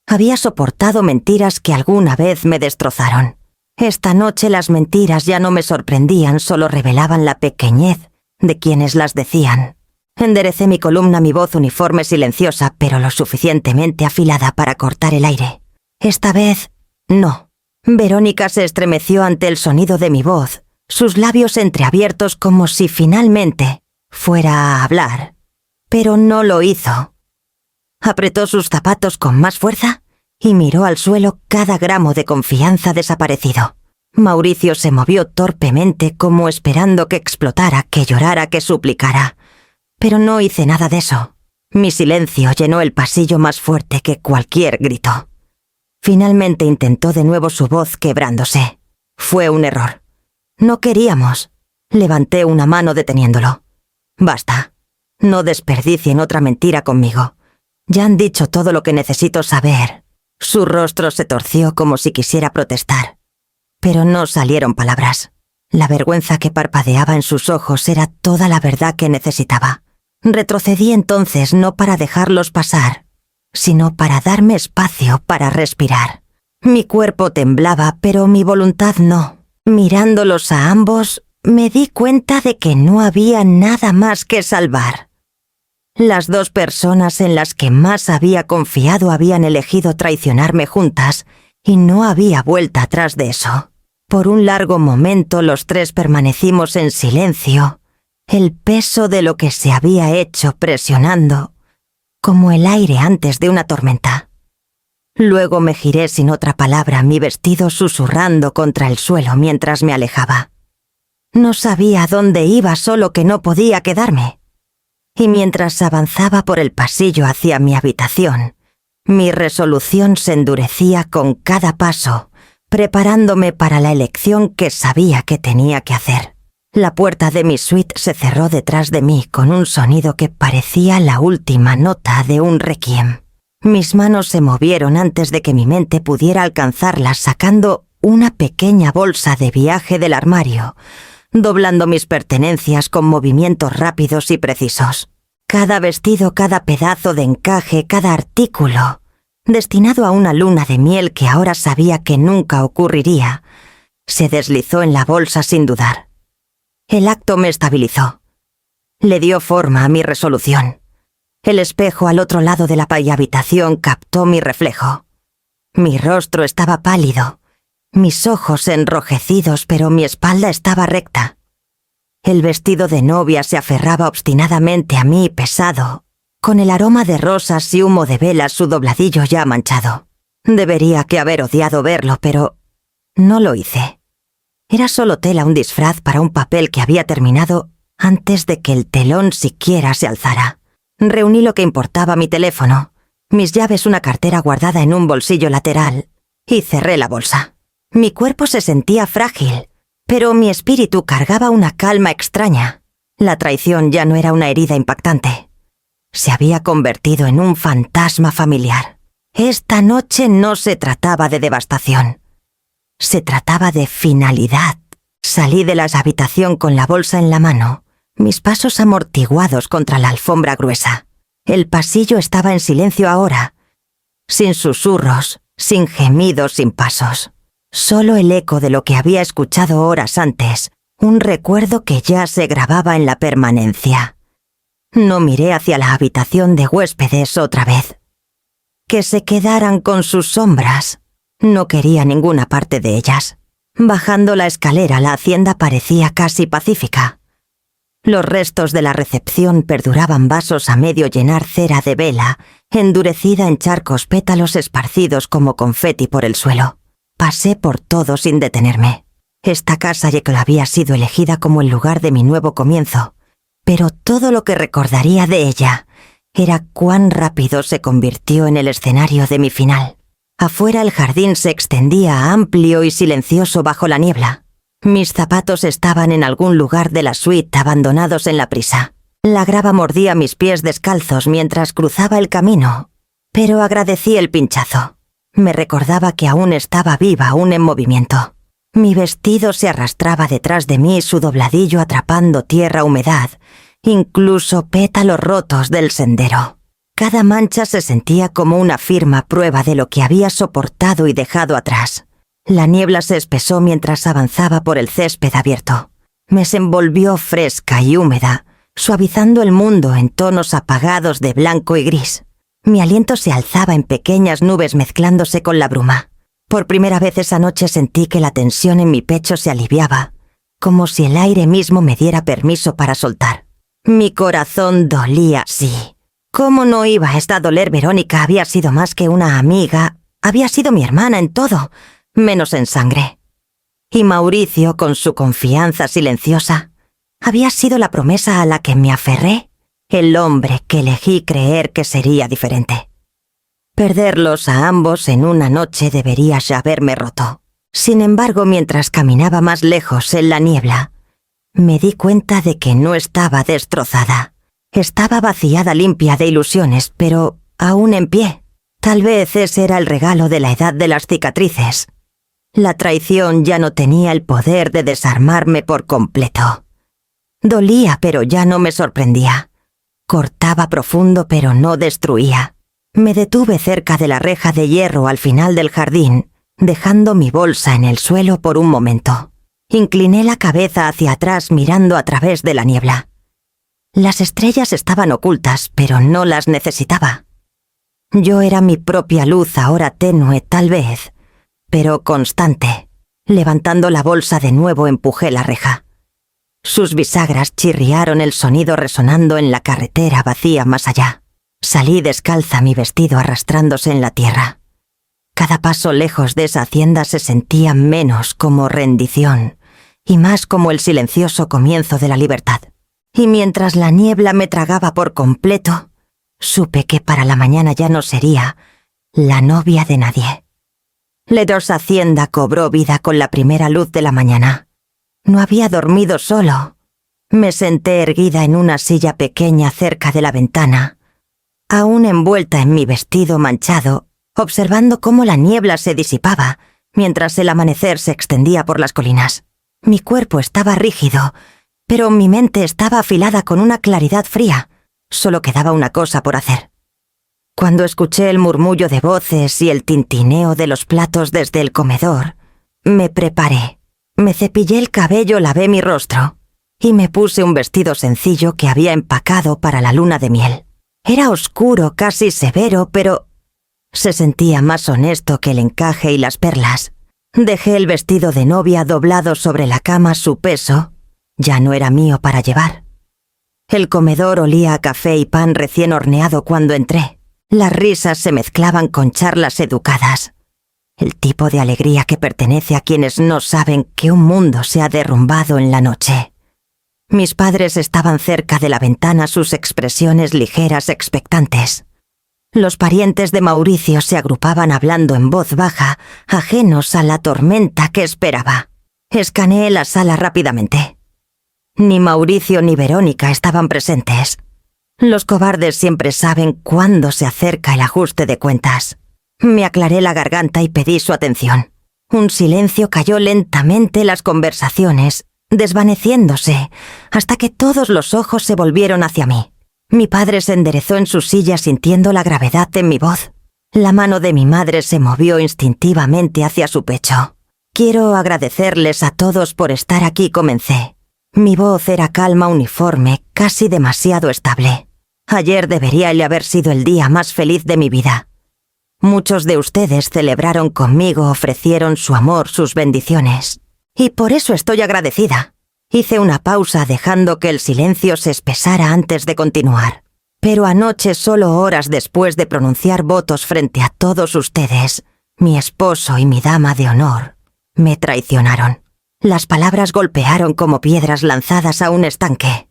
[SPEAKER 1] Había soportado mentiras que alguna vez me destrozaron. Esta noche las mentiras ya no me sorprendían, solo revelaban la pequeñez de quienes las decían. Enderecé mi columna, mi voz uniforme, silenciosa, pero lo suficientemente afilada para cortar el aire. Esta vez, no. Verónica se estremeció ante el sonido de mi voz, sus labios entreabiertos como si finalmente fuera a hablar. Pero no lo hizo. Apretó sus zapatos con más fuerza y miró al suelo, cada gramo de confianza desaparecido. Mauricio se movió torpemente, como esperando que explotara, que llorara, que suplicara. Pero no hice nada de eso. Mi silencio llenó el pasillo más fuerte que cualquier grito. Finalmente intentó de nuevo, su voz quebrándose. Fue un error. No queríamos. Levanté una mano deteniéndolo. Basta. No desperdicien otra mentira conmigo. Ya han dicho todo lo que necesito saber. Su rostro se torció como si quisiera protestar. pero no salieron palabras. La vergüenza que parpadeaba en sus ojos era toda la verdad que necesitaba. Retrocedí entonces no para dejarlos pasar, sino para darme espacio para respirar. Mi cuerpo temblaba, pero mi voluntad no. Mirándolos a ambos, me di cuenta de que no había nada más que salvar. Las dos personas en las que más había confiado habían elegido traicionarme juntas, y no había vuelta atrás de eso. Por un largo momento los tres permanecimos en silencio, el peso de lo que se había hecho presionando, como el aire antes de una tormenta. Luego me giré sin otra palabra, mi vestido susurrando contra el suelo mientras me alejaba. No sabía dónde iba, solo que no podía quedarme. Y mientras avanzaba por el pasillo hacia mi habitación, mi resolución se endurecía con cada paso, preparándome para la elección que sabía que tenía que hacer. La puerta de mi suite se cerró detrás de mí con un sonido que parecía la última nota de un requiem. Mis manos se movieron antes de que mi mente pudiera alcanzarlas, sacando una pequeña bolsa de viaje del armario, doblando mis pertenencias con movimientos rápidos y precisos. Cada vestido, cada pedazo de encaje, cada artículo, destinado a una luna de miel que ahora sabía que nunca ocurriría, se deslizó en la bolsa sin dudar. El acto me estabilizó. Le dio forma a mi resolución. El espejo al otro lado de la habitación captó mi reflejo. Mi rostro estaba pálido, mis ojos enrojecidos, pero mi espalda estaba recta. El vestido de novia se aferraba obstinadamente a mí, pesado, con el aroma de rosas y humo de velas, su dobladillo ya manchado. Debería que haber odiado verlo, pero no lo hice. Era solo tela, un disfraz para un papel que había terminado antes de que el telón siquiera se alzara. Reuní lo que importaba: mi teléfono, mis llaves, una cartera guardada en un bolsillo lateral, y cerré la bolsa. Mi cuerpo se sentía frágil, pero mi espíritu cargaba una calma extraña. La traición ya no era una herida impactante. Se había convertido en un fantasma familiar. Esta noche no se trataba de devastación. Se trataba de finalidad. Salí de la habitación con la bolsa en la mano, mis pasos amortiguados contra la alfombra gruesa. El pasillo estaba en silencio ahora, sin susurros, sin gemidos, sin pasos. Solo el eco de lo que había escuchado horas antes, un recuerdo que ya se grababa en la permanencia. No miré hacia la habitación de huéspedes otra vez. Que se quedaran con sus sombras. No quería ninguna parte de ellas. Bajando la escalera, la hacienda parecía casi pacífica. Los restos de la recepción perduraban: vasos a medio llenar, cera de vela, endurecida en charcos, pétalos esparcidos como confeti por el suelo. Pasé por todo sin detenerme. Esta casa ya que había sido elegida como el lugar de mi nuevo comienzo, pero todo lo que recordaría de ella era cuán rápido se convirtió en el escenario de mi final. Afuera el jardín se extendía amplio y silencioso bajo la niebla. Mis zapatos estaban en algún lugar de la suite, abandonados en la prisa. La grava mordía mis pies descalzos mientras cruzaba el camino, pero agradecí el pinchazo. Me recordaba que aún estaba viva, aún en movimiento. Mi vestido se arrastraba detrás de mí, su dobladillo atrapando tierra, humedad, incluso pétalos rotos del sendero. Cada mancha se sentía como una firme prueba de lo que había soportado y dejado atrás. La niebla se espesó mientras avanzaba por el césped abierto. Me envolvió fresca y húmeda, suavizando el mundo en tonos apagados de blanco y gris. Mi aliento se alzaba en pequeñas nubes mezclándose con la bruma. Por primera vez esa noche sentí que la tensión en mi pecho se aliviaba, como si el aire mismo me diera permiso para soltar. Mi corazón dolía, sí. ¿Cómo no iba a doler? Verónica había sido más que una amiga, había sido mi hermana en todo, menos en sangre. Y Mauricio, con su confianza silenciosa, había sido la promesa a la que me aferré, el hombre que elegí creer que sería diferente. Perderlos a ambos en una noche debería ya haberme roto. Sin embargo, mientras caminaba más lejos en la niebla, me di cuenta de que no estaba destrozada. Estaba vaciada, limpia de ilusiones, pero aún en pie. Tal vez ese era el regalo de la edad de las cicatrices. La traición ya no tenía el poder de desarmarme por completo. Dolía, pero ya no me sorprendía. Cortaba profundo, pero no destruía. Me detuve cerca de la reja de hierro al final del jardín, dejando mi bolsa en el suelo por un momento. Incliné la cabeza hacia atrás mirando a través de la niebla. Las estrellas estaban ocultas, pero no las necesitaba. Yo era mi propia luz, ahora tenue tal vez, pero constante. Levantando la bolsa de nuevo empujé la reja. Sus bisagras chirriaron, el sonido resonando en la carretera vacía más allá. Salí descalza, mi vestido arrastrándose en la tierra. Cada paso lejos de esa hacienda se sentía menos como rendición y más como el silencioso comienzo de la libertad. Y mientras la niebla me tragaba por completo, supe que para la mañana ya no sería la novia de nadie. Ledors Hacienda cobró vida con la primera luz de la mañana. No había dormido solo. Me senté erguida en una silla pequeña cerca de la ventana, aún envuelta en mi vestido manchado, observando cómo la niebla se disipaba mientras el amanecer se extendía por las colinas. Mi cuerpo estaba rígido, pero mi mente estaba afilada con una claridad fría. Solo quedaba una cosa por hacer. Cuando escuché el murmullo de voces y el tintineo de los platos desde el comedor, me preparé. Me cepillé el cabello, lavé mi rostro y me puse un vestido sencillo que había empacado para la luna de miel. Era oscuro, casi severo, pero se sentía más honesto que el encaje y las perlas. Dejé el vestido de novia doblado sobre la cama, su peso ya no era mío para llevar. El comedor olía a café y pan recién horneado cuando entré. Las risas se mezclaban con charlas educadas. El tipo de alegría que pertenece a quienes no saben que un mundo se ha derrumbado en la noche. Mis padres estaban cerca de la ventana, sus expresiones ligeras, expectantes. Los parientes de Mauricio se agrupaban hablando en voz baja, ajenos a la tormenta que esperaba. Escaneé la sala rápidamente. Ni Mauricio ni Verónica estaban presentes. Los cobardes siempre saben cuándo se acerca el ajuste de cuentas. Me aclaré la garganta y pedí su atención. Un silencio cayó lentamente, las conversaciones desvaneciéndose, hasta que todos los ojos se volvieron hacia mí. Mi padre se enderezó en su silla sintiendo la gravedad en mi voz. La mano de mi madre se movió instintivamente hacia su pecho. Quiero agradecerles a todos por estar aquí, comencé. Mi voz era calma, uniforme, casi demasiado estable. Ayer debería haber sido el día más feliz de mi vida. Muchos de ustedes celebraron conmigo, ofrecieron su amor, sus bendiciones. Y por eso estoy agradecida. Hice una pausa dejando que el silencio se espesara antes de continuar. Pero anoche, solo horas después de pronunciar votos frente a todos ustedes, mi esposo y mi dama de honor me traicionaron. Las palabras golpearon como piedras lanzadas a un estanque.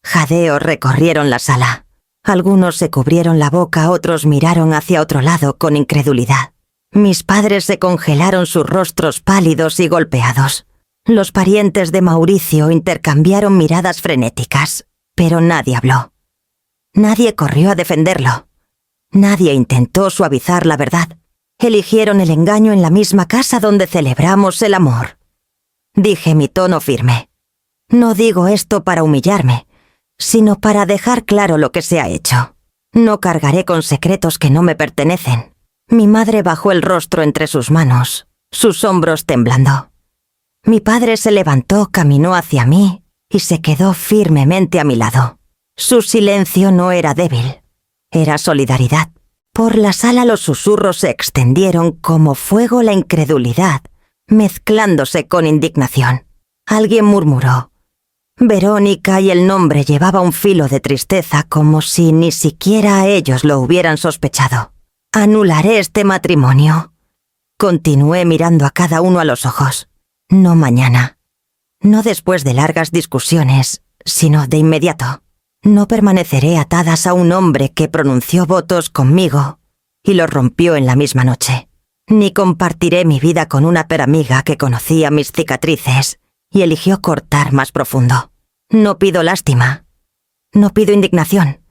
[SPEAKER 1] Jadeos recorrieron la sala. Algunos se cubrieron la boca, otros miraron hacia otro lado con incredulidad. Mis padres se congelaron, sus rostros pálidos y golpeados. Los parientes de Mauricio intercambiaron miradas frenéticas, pero nadie habló. Nadie corrió a defenderlo. Nadie intentó suavizar la verdad. Eligieron el engaño en la misma casa donde celebramos el amor. Dije, mi tono firme. No digo esto para humillarme, sino para dejar claro lo que se ha hecho. No cargaré con secretos que no me pertenecen. Mi madre bajó el rostro entre sus manos, sus hombros temblando. Mi padre se levantó, caminó hacia mí y se quedó firmemente a mi lado. Su silencio no era débil, era solidaridad. Por la sala los susurros se extendieron como fuego, la incredulidad, mezclándose con indignación. Alguien murmuró: Verónica, y el nombre llevaba un filo de tristeza, como si ni siquiera ellos lo hubieran sospechado. Anularé este matrimonio. Continué mirando a cada uno a los ojos. No mañana. No después de largas discusiones, sino de inmediato. No permaneceré atadas a un hombre que pronunció votos conmigo y los rompió en la misma noche. Ni compartiré mi vida con una peramiga que conocía mis cicatrices y eligió cortar más profundo. No pido lástima. No pido indignación.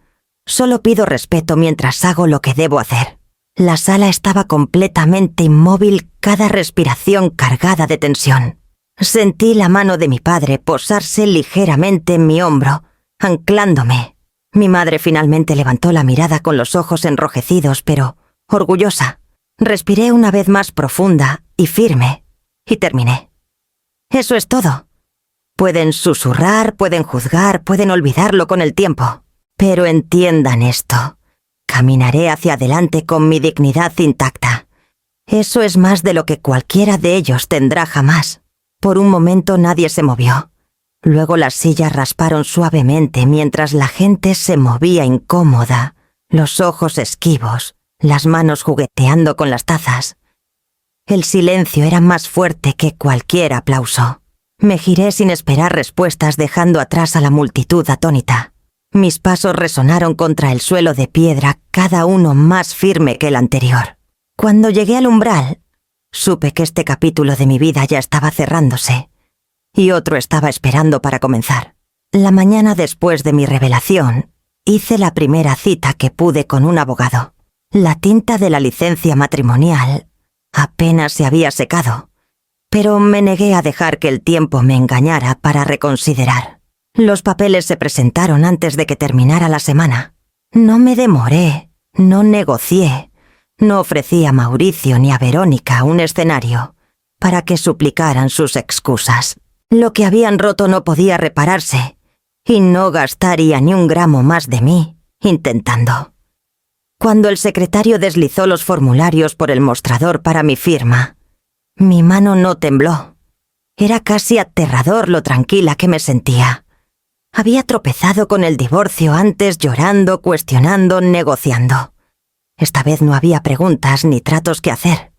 [SPEAKER 1] Solo pido respeto mientras hago lo que debo hacer. La sala estaba completamente inmóvil, cada respiración cargada de tensión. Sentí la mano de mi padre posarse ligeramente en mi hombro, anclándome. Mi madre finalmente levantó la mirada con los ojos enrojecidos, pero orgullosa. Respiré una vez más profunda y firme, y terminé. Eso es todo. Pueden susurrar, pueden juzgar, pueden olvidarlo con el tiempo. Pero entiendan esto. Caminaré hacia adelante con mi dignidad intacta. Eso es más de lo que cualquiera de ellos tendrá jamás. Por un momento nadie se movió. Luego las sillas rasparon suavemente mientras la gente se movía incómoda, los ojos esquivos, las manos jugueteando con las tazas. El silencio era más fuerte que cualquier aplauso. Me giré sin esperar respuestas, dejando atrás a la multitud atónita. Mis pasos resonaron contra el suelo de piedra, cada uno más firme que el anterior. Cuando llegué al umbral, supe que este capítulo de mi vida ya estaba cerrándose, y otro estaba esperando para comenzar. La mañana después de mi revelación, hice la primera cita que pude con un abogado. La tinta de la licencia matrimonial apenas se había secado, pero me negué a dejar que el tiempo me engañara para reconsiderar. Los papeles se presentaron antes de que terminara la semana. No me demoré, no negocié, no ofrecí a Mauricio ni a Verónica un escenario para que suplicaran sus excusas. Lo que habían roto no podía repararse, y no gastaría ni un gramo más de mí intentando. Cuando el secretario deslizó los formularios por el mostrador para mi firma, mi mano no tembló. Era casi aterrador lo tranquila que me sentía. Había tropezado con el divorcio antes, llorando, cuestionando, negociando. Esta vez no había preguntas ni tratos que hacer.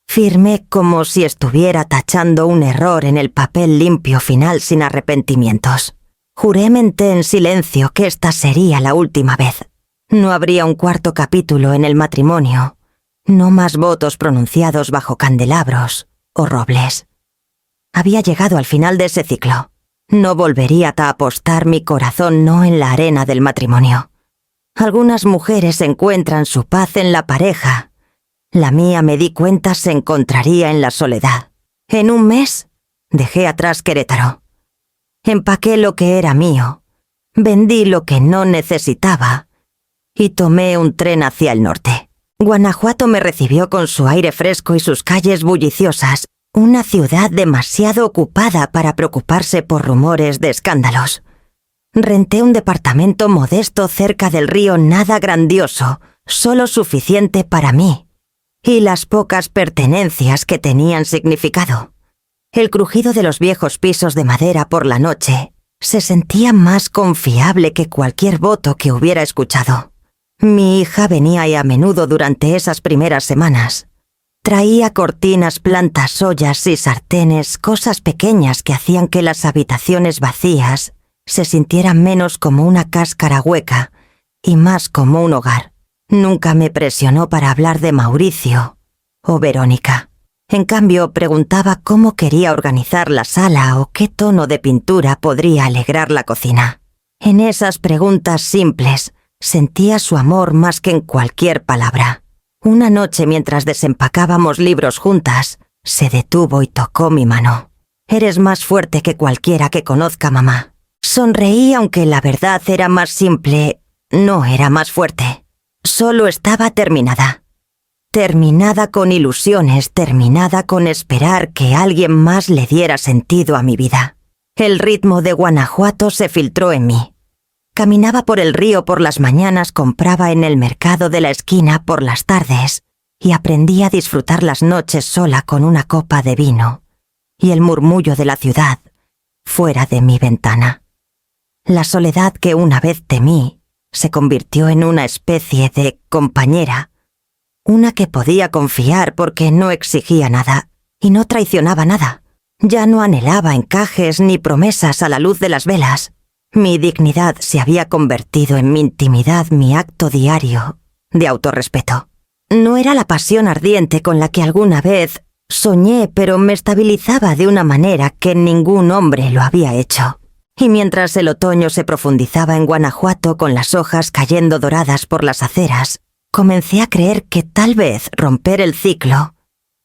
[SPEAKER 1] Firmé como si estuviera tachando un error en el papel limpio final sin arrepentimientos. Jurémente en silencio que esta sería la última vez. No habría un cuarto capítulo en el matrimonio, no más votos pronunciados bajo candelabros o robles. Había llegado al final de ese ciclo. No volvería a apostar mi corazón no en la arena del matrimonio. Algunas mujeres encuentran su paz en la pareja. La mía, me di cuenta, se encontraría en la soledad. En un mes, dejé atrás Querétaro. Empaqué lo que era mío, vendí lo que no necesitaba y tomé un tren hacia el norte. Guanajuato me recibió con su aire fresco y sus calles bulliciosas, una ciudad demasiado ocupada para preocuparse por rumores de escándalos. Renté un departamento modesto cerca del río, nada grandioso, solo suficiente para mí y las pocas pertenencias que tenían significado. El crujido de los viejos pisos de madera por la noche se sentía más confiable que cualquier voto que hubiera escuchado. Mi hija venía y a menudo durante esas primeras semanas. Traía cortinas, plantas, ollas y sartenes, cosas pequeñas que hacían que las habitaciones vacías se sintieran menos como una cáscara hueca y más como un hogar. Nunca me presionó para hablar de Mauricio o Verónica. En cambio, preguntaba cómo quería organizar la sala o qué tono de pintura podría alegrar la cocina. En esas preguntas simples sentía su amor más que en cualquier palabra. Una noche, mientras desempacábamos libros juntas, se detuvo y tocó mi mano. «Eres más fuerte que cualquiera que conozca, mamá». Sonreí, aunque la verdad era más simple. No era más fuerte. Solo estaba terminada. Terminada con ilusiones, terminada con esperar que alguien más le diera sentido a mi vida. El ritmo de Guanajuato se filtró en mí. Caminaba por el río por las mañanas, compraba en el mercado de la esquina por las tardes y aprendí a disfrutar las noches sola con una copa de vino y el murmullo de la ciudad fuera de mi ventana. La soledad que una vez temí se convirtió en una especie de compañera, una que podía confiar porque no exigía nada y no traicionaba nada. Ya no anhelaba encajes ni promesas a la luz de las velas. Mi dignidad se había convertido en mi intimidad, mi acto diario de autorrespeto. No era la pasión ardiente con la que alguna vez soñé, pero me estabilizaba de una manera que ningún hombre lo había hecho. Y mientras el otoño se profundizaba en Guanajuato con las hojas cayendo doradas por las aceras, comencé a creer que tal vez romper el ciclo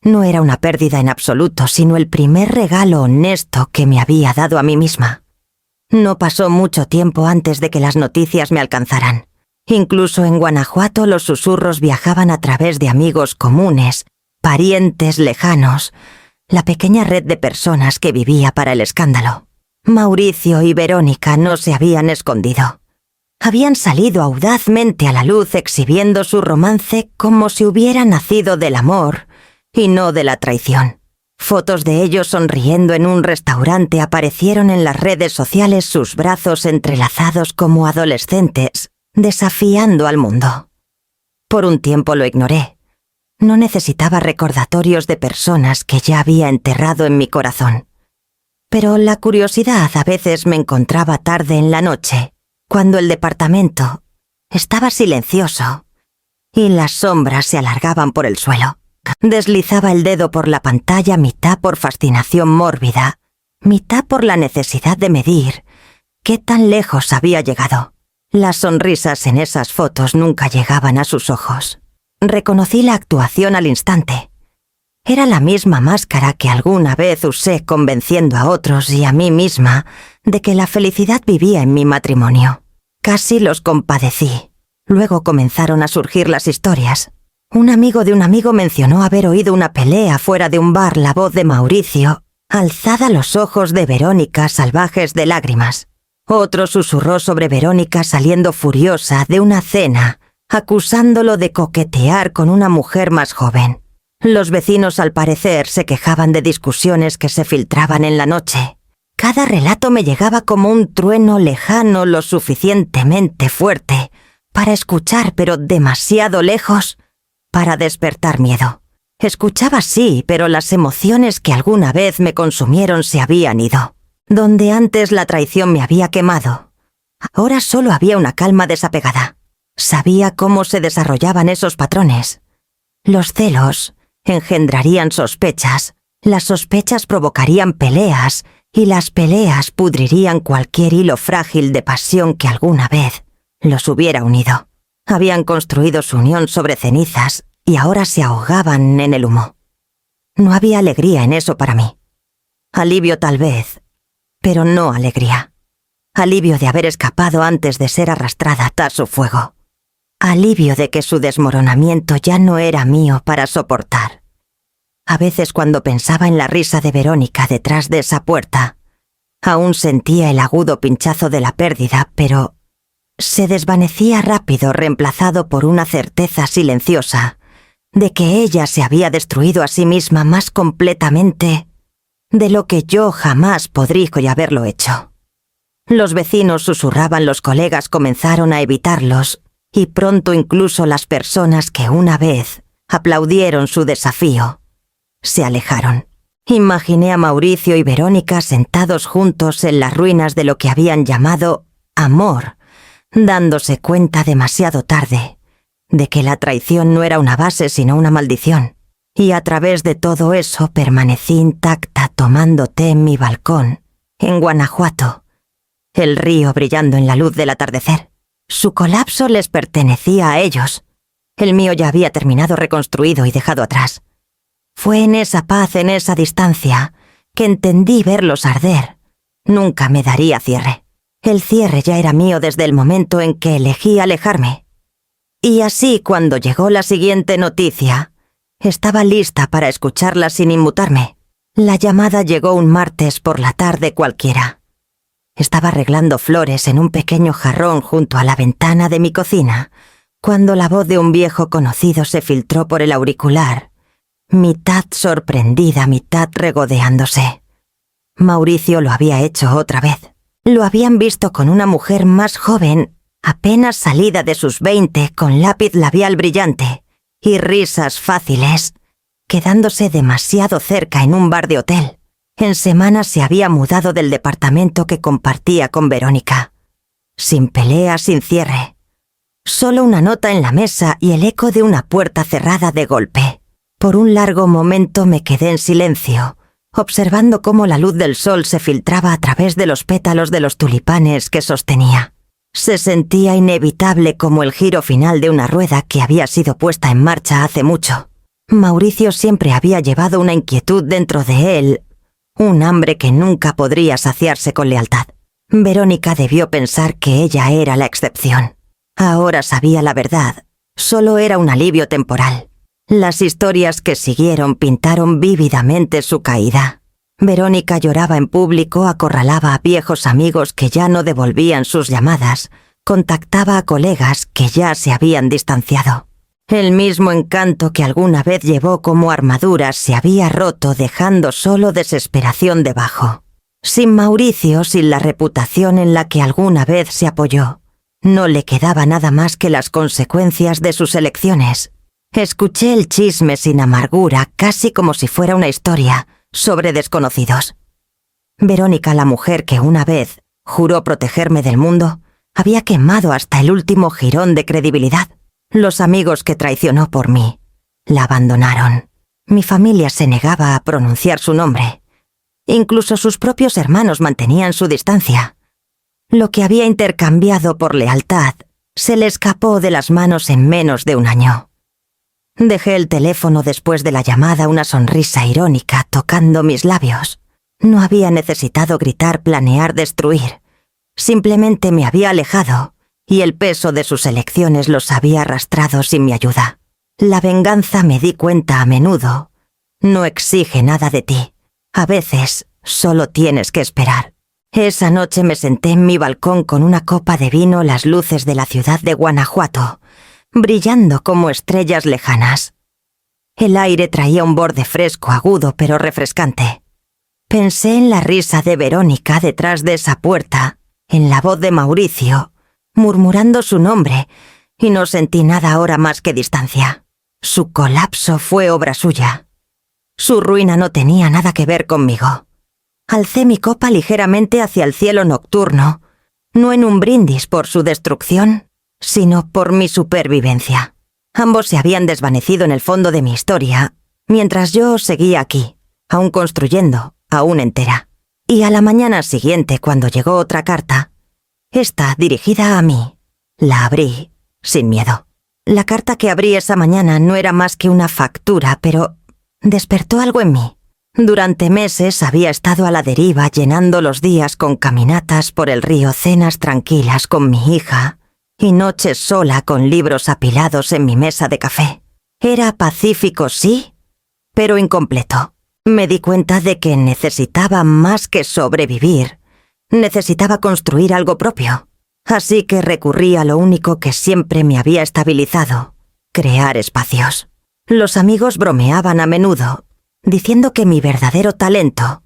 [SPEAKER 1] no era una pérdida en absoluto, sino el primer regalo honesto que me había dado a mí misma. No pasó mucho tiempo antes de que las noticias me alcanzaran. Incluso en Guanajuato los susurros viajaban a través de amigos comunes, parientes lejanos, la pequeña red de personas que vivía para el escándalo. Mauricio y Verónica no se habían escondido. Habían salido audazmente a la luz exhibiendo su romance como si hubiera nacido del amor y no de la traición. Fotos de ellos sonriendo en un restaurante aparecieron en las redes sociales, sus brazos entrelazados como adolescentes, desafiando al mundo. Por un tiempo lo ignoré. No necesitaba recordatorios de personas que ya había enterrado en mi corazón. Pero la curiosidad a veces me encontraba tarde en la noche, cuando el departamento estaba silencioso y las sombras se alargaban por el suelo. Deslizaba el dedo por la pantalla, mitad por fascinación mórbida, mitad por la necesidad de medir qué tan lejos había llegado. Las sonrisas en esas fotos nunca llegaban a sus ojos. Reconocí la actuación al instante. Era la misma máscara que alguna vez usé convenciendo a otros y a mí misma de que la felicidad vivía en mi matrimonio. Casi los compadecí. Luego comenzaron a surgir las historias. Un amigo de un amigo mencionó haber oído una pelea fuera de un bar, la voz de Mauricio, alzada los ojos de Verónica salvajes de lágrimas. Otro susurró sobre Verónica saliendo furiosa de una cena, acusándolo de coquetear con una mujer más joven. Los vecinos al parecer se quejaban de discusiones que se filtraban en la noche. Cada relato me llegaba como un trueno lejano lo suficientemente fuerte para escuchar, pero demasiado lejos para despertar miedo. Escuchaba sí, pero las emociones que alguna vez me consumieron se habían ido. Donde antes la traición me había quemado, ahora solo había una calma desapegada. Sabía cómo se desarrollaban esos patrones. Los celos engendrarían sospechas, las sospechas provocarían peleas y las peleas pudrirían cualquier hilo frágil de pasión que alguna vez los hubiera unido. Habían construido su unión sobre cenizas y ahora se ahogaban en el humo. No había alegría en eso para mí. Alivio tal vez, pero no alegría. Alivio de haber escapado antes de ser arrastrada tras su fuego. Alivio de que su desmoronamiento ya no era mío para soportar. A veces cuando pensaba en la risa de Verónica detrás de esa puerta, aún sentía el agudo pinchazo de la pérdida, pero se desvanecía rápido, reemplazado por una certeza silenciosa de que ella se había destruido a sí misma más completamente de lo que yo jamás podría haberlo hecho. Los vecinos susurraban, los colegas comenzaron a evitarlos, y pronto incluso las personas que una vez aplaudieron su desafío se alejaron. Imaginé a Mauricio y Verónica sentados juntos en las ruinas de lo que habían llamado amor, dándose cuenta demasiado tarde de que la traición no era una base sino una maldición. Y a través de todo eso permanecí intacta tomando té en mi balcón, en Guanajuato, el río brillando en la luz del atardecer. Su colapso les pertenecía a ellos. El mío ya había terminado, reconstruido y dejado atrás. Fue en esa paz, en esa distancia, que entendí verlos arder. Nunca me daría cierre. El cierre ya era mío desde el momento en que elegí alejarme. Y así, cuando llegó la siguiente noticia, estaba lista para escucharla sin inmutarme. La llamada llegó un martes por la tarde cualquiera. Estaba arreglando flores en un pequeño jarrón junto a la ventana de mi cocina, cuando la voz de un viejo conocido se filtró por el auricular, mitad sorprendida, mitad regodeándose. Mauricio lo había hecho otra vez. Lo habían visto con una mujer más joven, apenas salida de sus 20, con lápiz labial brillante y risas fáciles, quedándose demasiado cerca en un bar de hotel. En semanas se había mudado del departamento que compartía con Verónica. Sin pelea, sin cierre. Solo una nota en la mesa y el eco de una puerta cerrada de golpe. Por un largo momento me quedé en silencio, observando cómo la luz del sol se filtraba a través de los pétalos de los tulipanes que sostenía. Se sentía inevitable como el giro final de una rueda que había sido puesta en marcha hace mucho. Mauricio siempre había llevado una inquietud dentro de él, un hambre que nunca podría saciarse con lealtad. Verónica debió pensar que ella era la excepción. Ahora sabía la verdad, solo era un alivio temporal. Las historias que siguieron pintaron vívidamente su caída. Verónica lloraba en público, acorralaba a viejos amigos que ya no devolvían sus llamadas, contactaba a colegas que ya se habían distanciado. El mismo encanto que alguna vez llevó como armadura se había roto, dejando solo desesperación debajo. Sin Mauricio, sin la reputación en la que alguna vez se apoyó, no le quedaba nada más que las consecuencias de sus elecciones. Escuché el chisme sin amargura, casi como si fuera una historia sobre desconocidos. Verónica, la mujer que una vez juró protegerme del mundo, había quemado hasta el último jirón de credibilidad. Los amigos que traicionó por mí la abandonaron. Mi familia se negaba a pronunciar su nombre. Incluso sus propios hermanos mantenían su distancia. Lo que había intercambiado por lealtad se le escapó de las manos en menos de un año. Dejé el teléfono después de la llamada, una sonrisa irónica tocando mis labios. No había necesitado gritar, planear, destruir. Simplemente me había alejado, y el peso de sus elecciones los había arrastrado sin mi ayuda. La venganza, me di cuenta a menudo, no exige nada de ti. A veces solo tienes que esperar. Esa noche me senté en mi balcón con una copa de vino, las luces de la ciudad de Guanajuato brillando como estrellas lejanas. El aire traía un borde fresco, agudo pero refrescante. Pensé en la risa de Verónica detrás de esa puerta, en la voz de Mauricio, murmurando su nombre, y no sentí nada ahora más que distancia. Su colapso fue obra suya. Su ruina no tenía nada que ver conmigo. Alcé mi copa ligeramente hacia el cielo nocturno, no en un brindis por su destrucción, sino por mi supervivencia. Ambos se habían desvanecido en el fondo de mi historia, mientras yo seguía aquí, aún construyendo, aún entera. Y a la mañana siguiente, cuando llegó otra carta, esta dirigida a mí, la abrí sin miedo. La carta que abrí esa mañana no era más que una factura, pero despertó algo en mí. Durante meses había estado a la deriva, llenando los días con caminatas por el río, cenas tranquilas con mi hija y noches sola con libros apilados en mi mesa de café. Era pacífico, sí, pero incompleto. Me di cuenta de que necesitaba más que sobrevivir. Necesitaba construir algo propio. Así que recurrí a lo único que siempre me había estabilizado: crear espacios. Los amigos bromeaban a menudo, diciendo que mi verdadero talento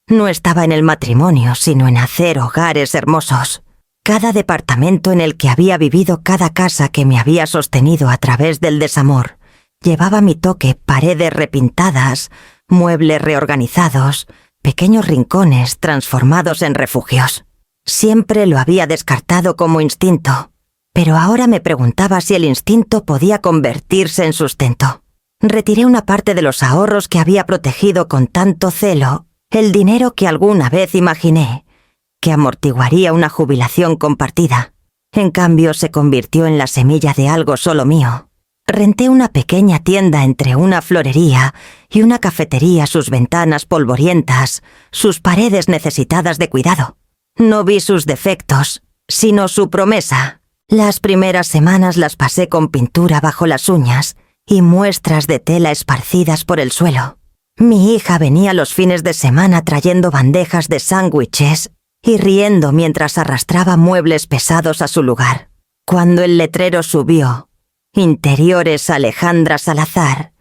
[SPEAKER 1] no estaba en el matrimonio, sino en hacer hogares hermosos. Cada departamento en el que había vivido, cada casa que me había sostenido a través del desamor, llevaba mi toque: paredes repintadas, muebles reorganizados, pequeños rincones transformados en refugios. Siempre lo había descartado como instinto, pero ahora me preguntaba si el instinto podía convertirse en sustento. Retiré una parte de los ahorros que había protegido con tanto celo, el dinero que alguna vez imaginé que amortiguaría una jubilación compartida. En cambio, se convirtió en la semilla de algo solo mío. Renté una pequeña tienda entre una florería y una cafetería, sus ventanas polvorientas, sus paredes necesitadas de cuidado. No vi sus defectos, sino su promesa. Las primeras semanas las pasé con pintura bajo las uñas y muestras de tela esparcidas por el suelo. Mi hija venía los fines de semana trayendo bandejas de sándwiches y riendo mientras arrastraba muebles pesados a su lugar. Cuando el letrero subió, Interiores Alejandra Salazar,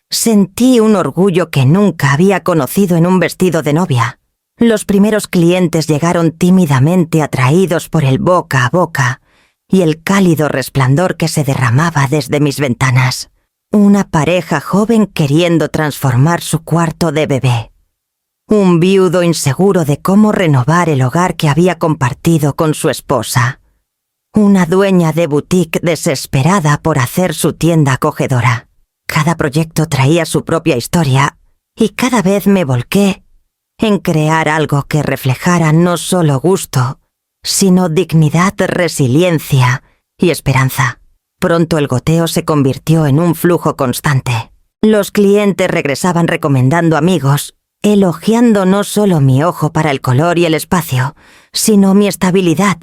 [SPEAKER 1] sentí un orgullo que nunca había conocido en un vestido de novia. Los primeros clientes llegaron tímidamente, atraídos por el boca a boca y el cálido resplandor que se derramaba desde mis ventanas. Una pareja joven queriendo transformar su cuarto de bebé. Un viudo inseguro de cómo renovar el hogar que había compartido con su esposa. Una dueña de boutique desesperada por hacer su tienda acogedora. Cada proyecto traía su propia historia y cada vez me volqué en crear algo que reflejara no solo gusto, sino dignidad, resiliencia y esperanza. Pronto el goteo se convirtió en un flujo constante. Los clientes regresaban recomendando amigos, elogiando no solo mi ojo para el color y el espacio, sino mi estabilidad,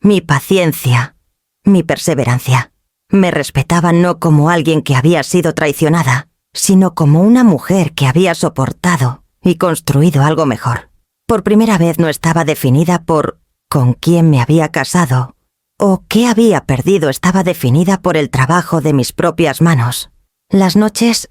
[SPEAKER 1] mi paciencia, mi perseverancia. Me respetaban no como alguien que había sido traicionada, sino como una mujer que había soportado y construido algo mejor. Por primera vez no estaba definida por con quién me había casado o qué había perdido, estaba definida por el trabajo de mis propias manos. Las noches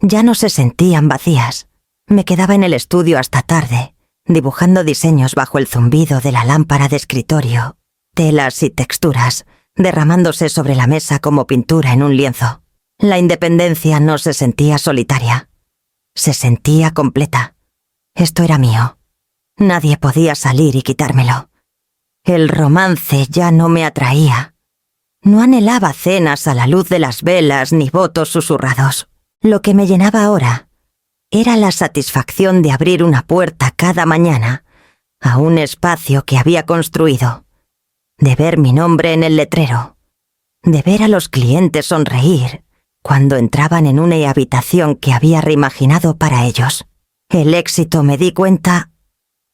[SPEAKER 1] ya no se sentían vacías. Me quedaba en el estudio hasta tarde, dibujando diseños bajo el zumbido de la lámpara de escritorio, telas y texturas, derramándose sobre la mesa como pintura en un lienzo. La independencia no se sentía solitaria. Se sentía completa. Esto era mío. Nadie podía salir y quitármelo. El romance ya no me atraía. No anhelaba cenas a la luz de las velas ni votos susurrados. Lo que me llenaba ahora era la satisfacción de abrir una puerta cada mañana a un espacio que había construido, de ver mi nombre en el letrero, de ver a los clientes sonreír cuando entraban en una habitación que había reimaginado para ellos. El éxito, me di cuenta,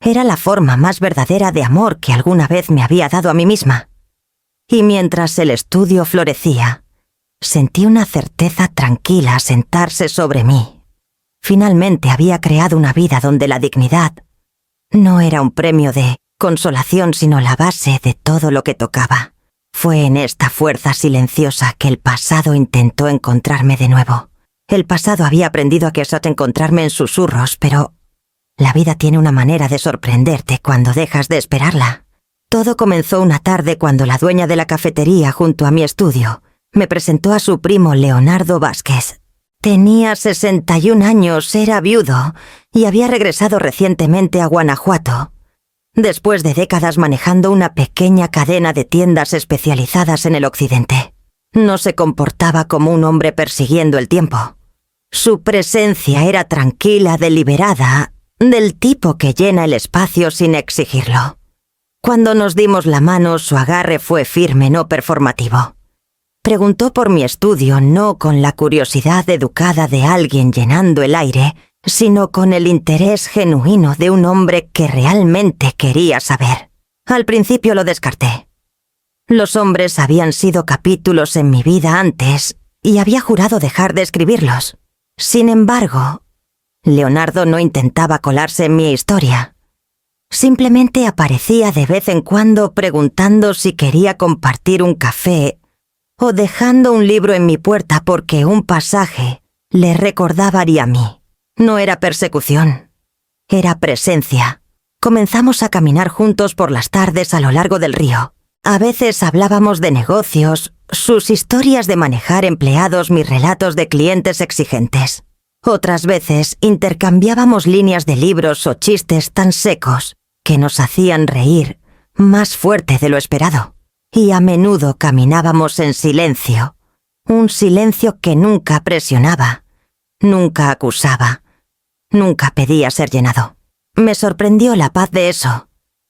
[SPEAKER 1] era la forma más verdadera de amor que alguna vez me había dado a mí misma. Y mientras el estudio florecía, sentí una certeza tranquila sentarse sobre mí. Finalmente había creado una vida donde la dignidad no era un premio de consolación, sino la base de todo lo que tocaba. Fue en esta fuerza silenciosa que el pasado intentó encontrarme de nuevo. El pasado había aprendido a encontrarme en susurros, pero la vida tiene una manera de sorprenderte cuando dejas de esperarla. Todo comenzó una tarde cuando la dueña de la cafetería junto a mi estudio me presentó a su primo Leonardo Vázquez. Tenía 61 años, era viudo y había regresado recientemente a Guanajuato, después de décadas manejando una pequeña cadena de tiendas especializadas en el occidente. No se comportaba como un hombre persiguiendo el tiempo. Su presencia era tranquila, deliberada, del tipo que llena el espacio sin exigirlo. Cuando nos dimos la mano, su agarre fue firme, no performativo. Preguntó por mi estudio no con la curiosidad educada de alguien llenando el aire, sino con el interés genuino de un hombre que realmente quería saber. Al principio lo descarté. Los hombres habían sido capítulos en mi vida antes y había jurado dejar de escribirlos. Sin embargo, Leonardo no intentaba colarse en mi historia. Simplemente aparecía de vez en cuando preguntando si quería compartir un café o dejando un libro en mi puerta porque un pasaje le recordaría a mí. No era persecución, era presencia. Comenzamos a caminar juntos por las tardes a lo largo del río. A veces hablábamos de negocios, sus historias de manejar empleados, mis relatos de clientes exigentes. Otras veces intercambiábamos líneas de libros o chistes tan secos que nos hacían reír más fuerte de lo esperado. Y a menudo caminábamos en silencio, un silencio que nunca presionaba, nunca acusaba, nunca pedía ser llenado. Me sorprendió la paz de eso.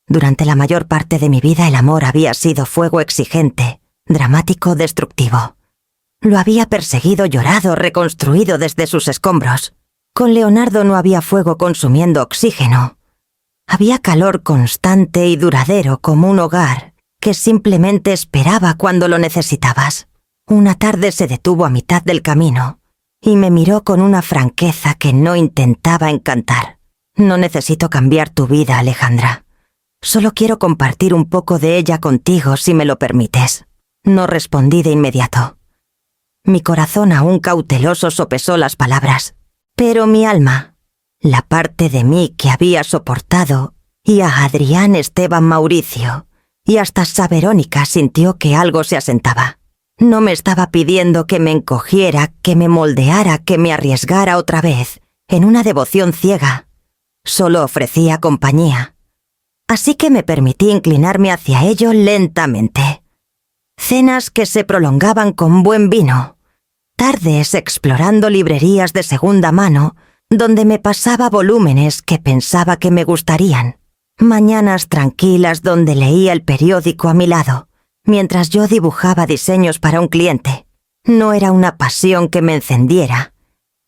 [SPEAKER 1] Durante la mayor parte de mi vida el amor había sido fuego exigente, dramático, destructivo. Lo había perseguido, llorado, reconstruido desde sus escombros. Con Leonardo no había fuego consumiendo oxígeno. Había calor constante y duradero como un hogar que simplemente esperaba cuando lo necesitabas. Una tarde se detuvo a mitad del camino y me miró con una franqueza que no intentaba encantar. No necesito cambiar tu vida, Alejandra. Solo quiero compartir un poco de ella contigo si me lo permites. No respondí de inmediato. Mi corazón aún cauteloso sopesó las palabras, pero mi alma, la parte de mí que había soportado, y a Adrián Esteban Mauricio, y hasta Sa Verónica sintió que algo se asentaba. No me estaba pidiendo que me encogiera, que me moldeara, que me arriesgara otra vez, en una devoción ciega. Solo ofrecía compañía. Así que me permití inclinarme hacia ello lentamente. Cenas que se prolongaban con buen vino. Tardes explorando librerías de segunda mano, donde me pasaba volúmenes que pensaba que me gustarían. Mañanas tranquilas donde leía el periódico a mi lado, mientras yo dibujaba diseños para un cliente. No era una pasión que me encendiera.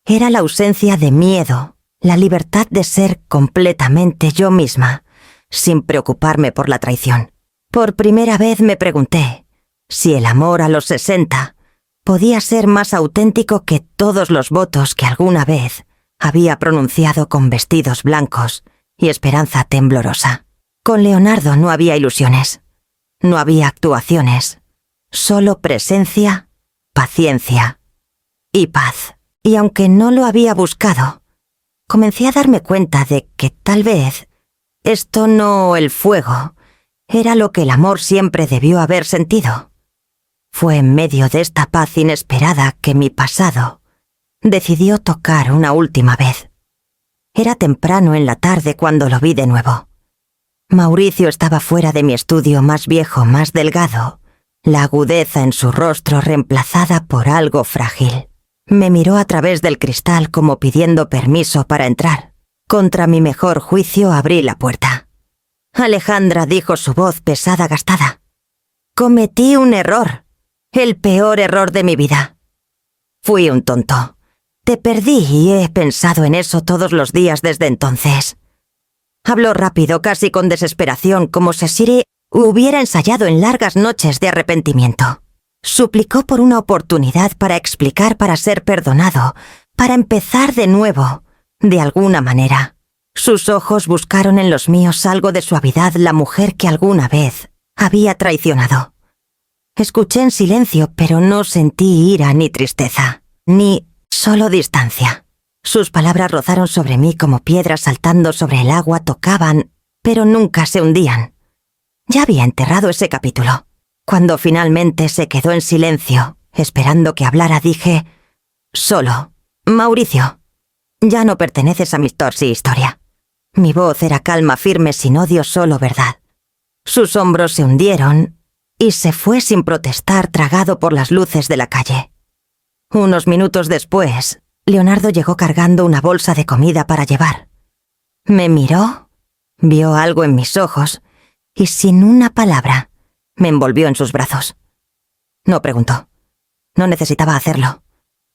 [SPEAKER 1] Era la ausencia de miedo, la libertad de ser completamente yo misma, sin preocuparme por la traición. Por primera vez me pregunté si el amor a los 60 podía ser más auténtico que todos los votos que alguna vez había pronunciado con vestidos blancos y esperanza temblorosa. Con Leonardo no había ilusiones, no había actuaciones, solo presencia, paciencia y paz. Y aunque no lo había buscado, comencé a darme cuenta de que tal vez esto no el fuego era lo que el amor siempre debió haber sentido. Fue en medio de esta paz inesperada que mi pasado decidió tocar una última vez. Era temprano en la tarde cuando lo vi de nuevo. Mauricio estaba fuera de mi estudio, más viejo, más delgado, la agudeza en su rostro reemplazada por algo frágil. Me miró a través del cristal como pidiendo permiso para entrar. Contra mi mejor juicio abrí la puerta. Alejandra, dijo su voz pesada, gastada. Cometí un error, el peor error de mi vida. Fui un tonto. Te perdí y he pensado en eso todos los días desde entonces. Habló rápido, casi con desesperación, como si Siri hubiera ensayado en largas noches de arrepentimiento. Suplicó por una oportunidad para explicar, para ser perdonado, para empezar de nuevo, de alguna manera. Sus ojos buscaron en los míos algo de suavidad, la mujer que alguna vez había traicionado. Escuché en silencio, pero no sentí ira ni tristeza, ni solo distancia. Sus palabras rozaron sobre mí como piedras saltando sobre el agua, tocaban, pero nunca se hundían. Ya había enterrado ese capítulo. Cuando finalmente se quedó en silencio, esperando que hablara, dije, solo, Mauricio, ya no perteneces a mi torsi historia. Mi voz era calma, firme, sin odio, solo verdad. Sus hombros se hundieron y se fue sin protestar, tragado por las luces de la calle. Unos minutos después, Leonardo llegó cargando una bolsa de comida para llevar. Me miró, vio algo en mis ojos y sin una palabra me envolvió en sus brazos. No preguntó. No necesitaba hacerlo.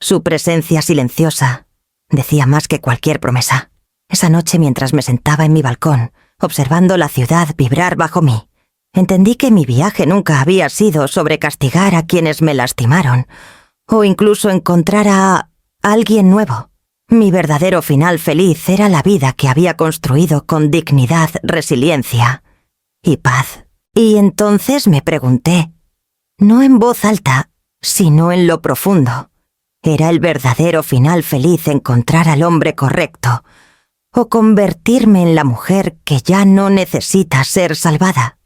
[SPEAKER 1] Su presencia silenciosa decía más que cualquier promesa. Esa noche, mientras me sentaba en mi balcón, observando la ciudad vibrar bajo mí, entendí que mi viaje nunca había sido sobre castigar a quienes me lastimaron o incluso encontrar a alguien nuevo. Mi verdadero final feliz era la vida que había construido con dignidad, resiliencia y paz. Y entonces me pregunté, no en voz alta, sino en lo profundo, ¿era el verdadero final feliz encontrar al hombre correcto o convertirme en la mujer que ya no necesita ser salvada?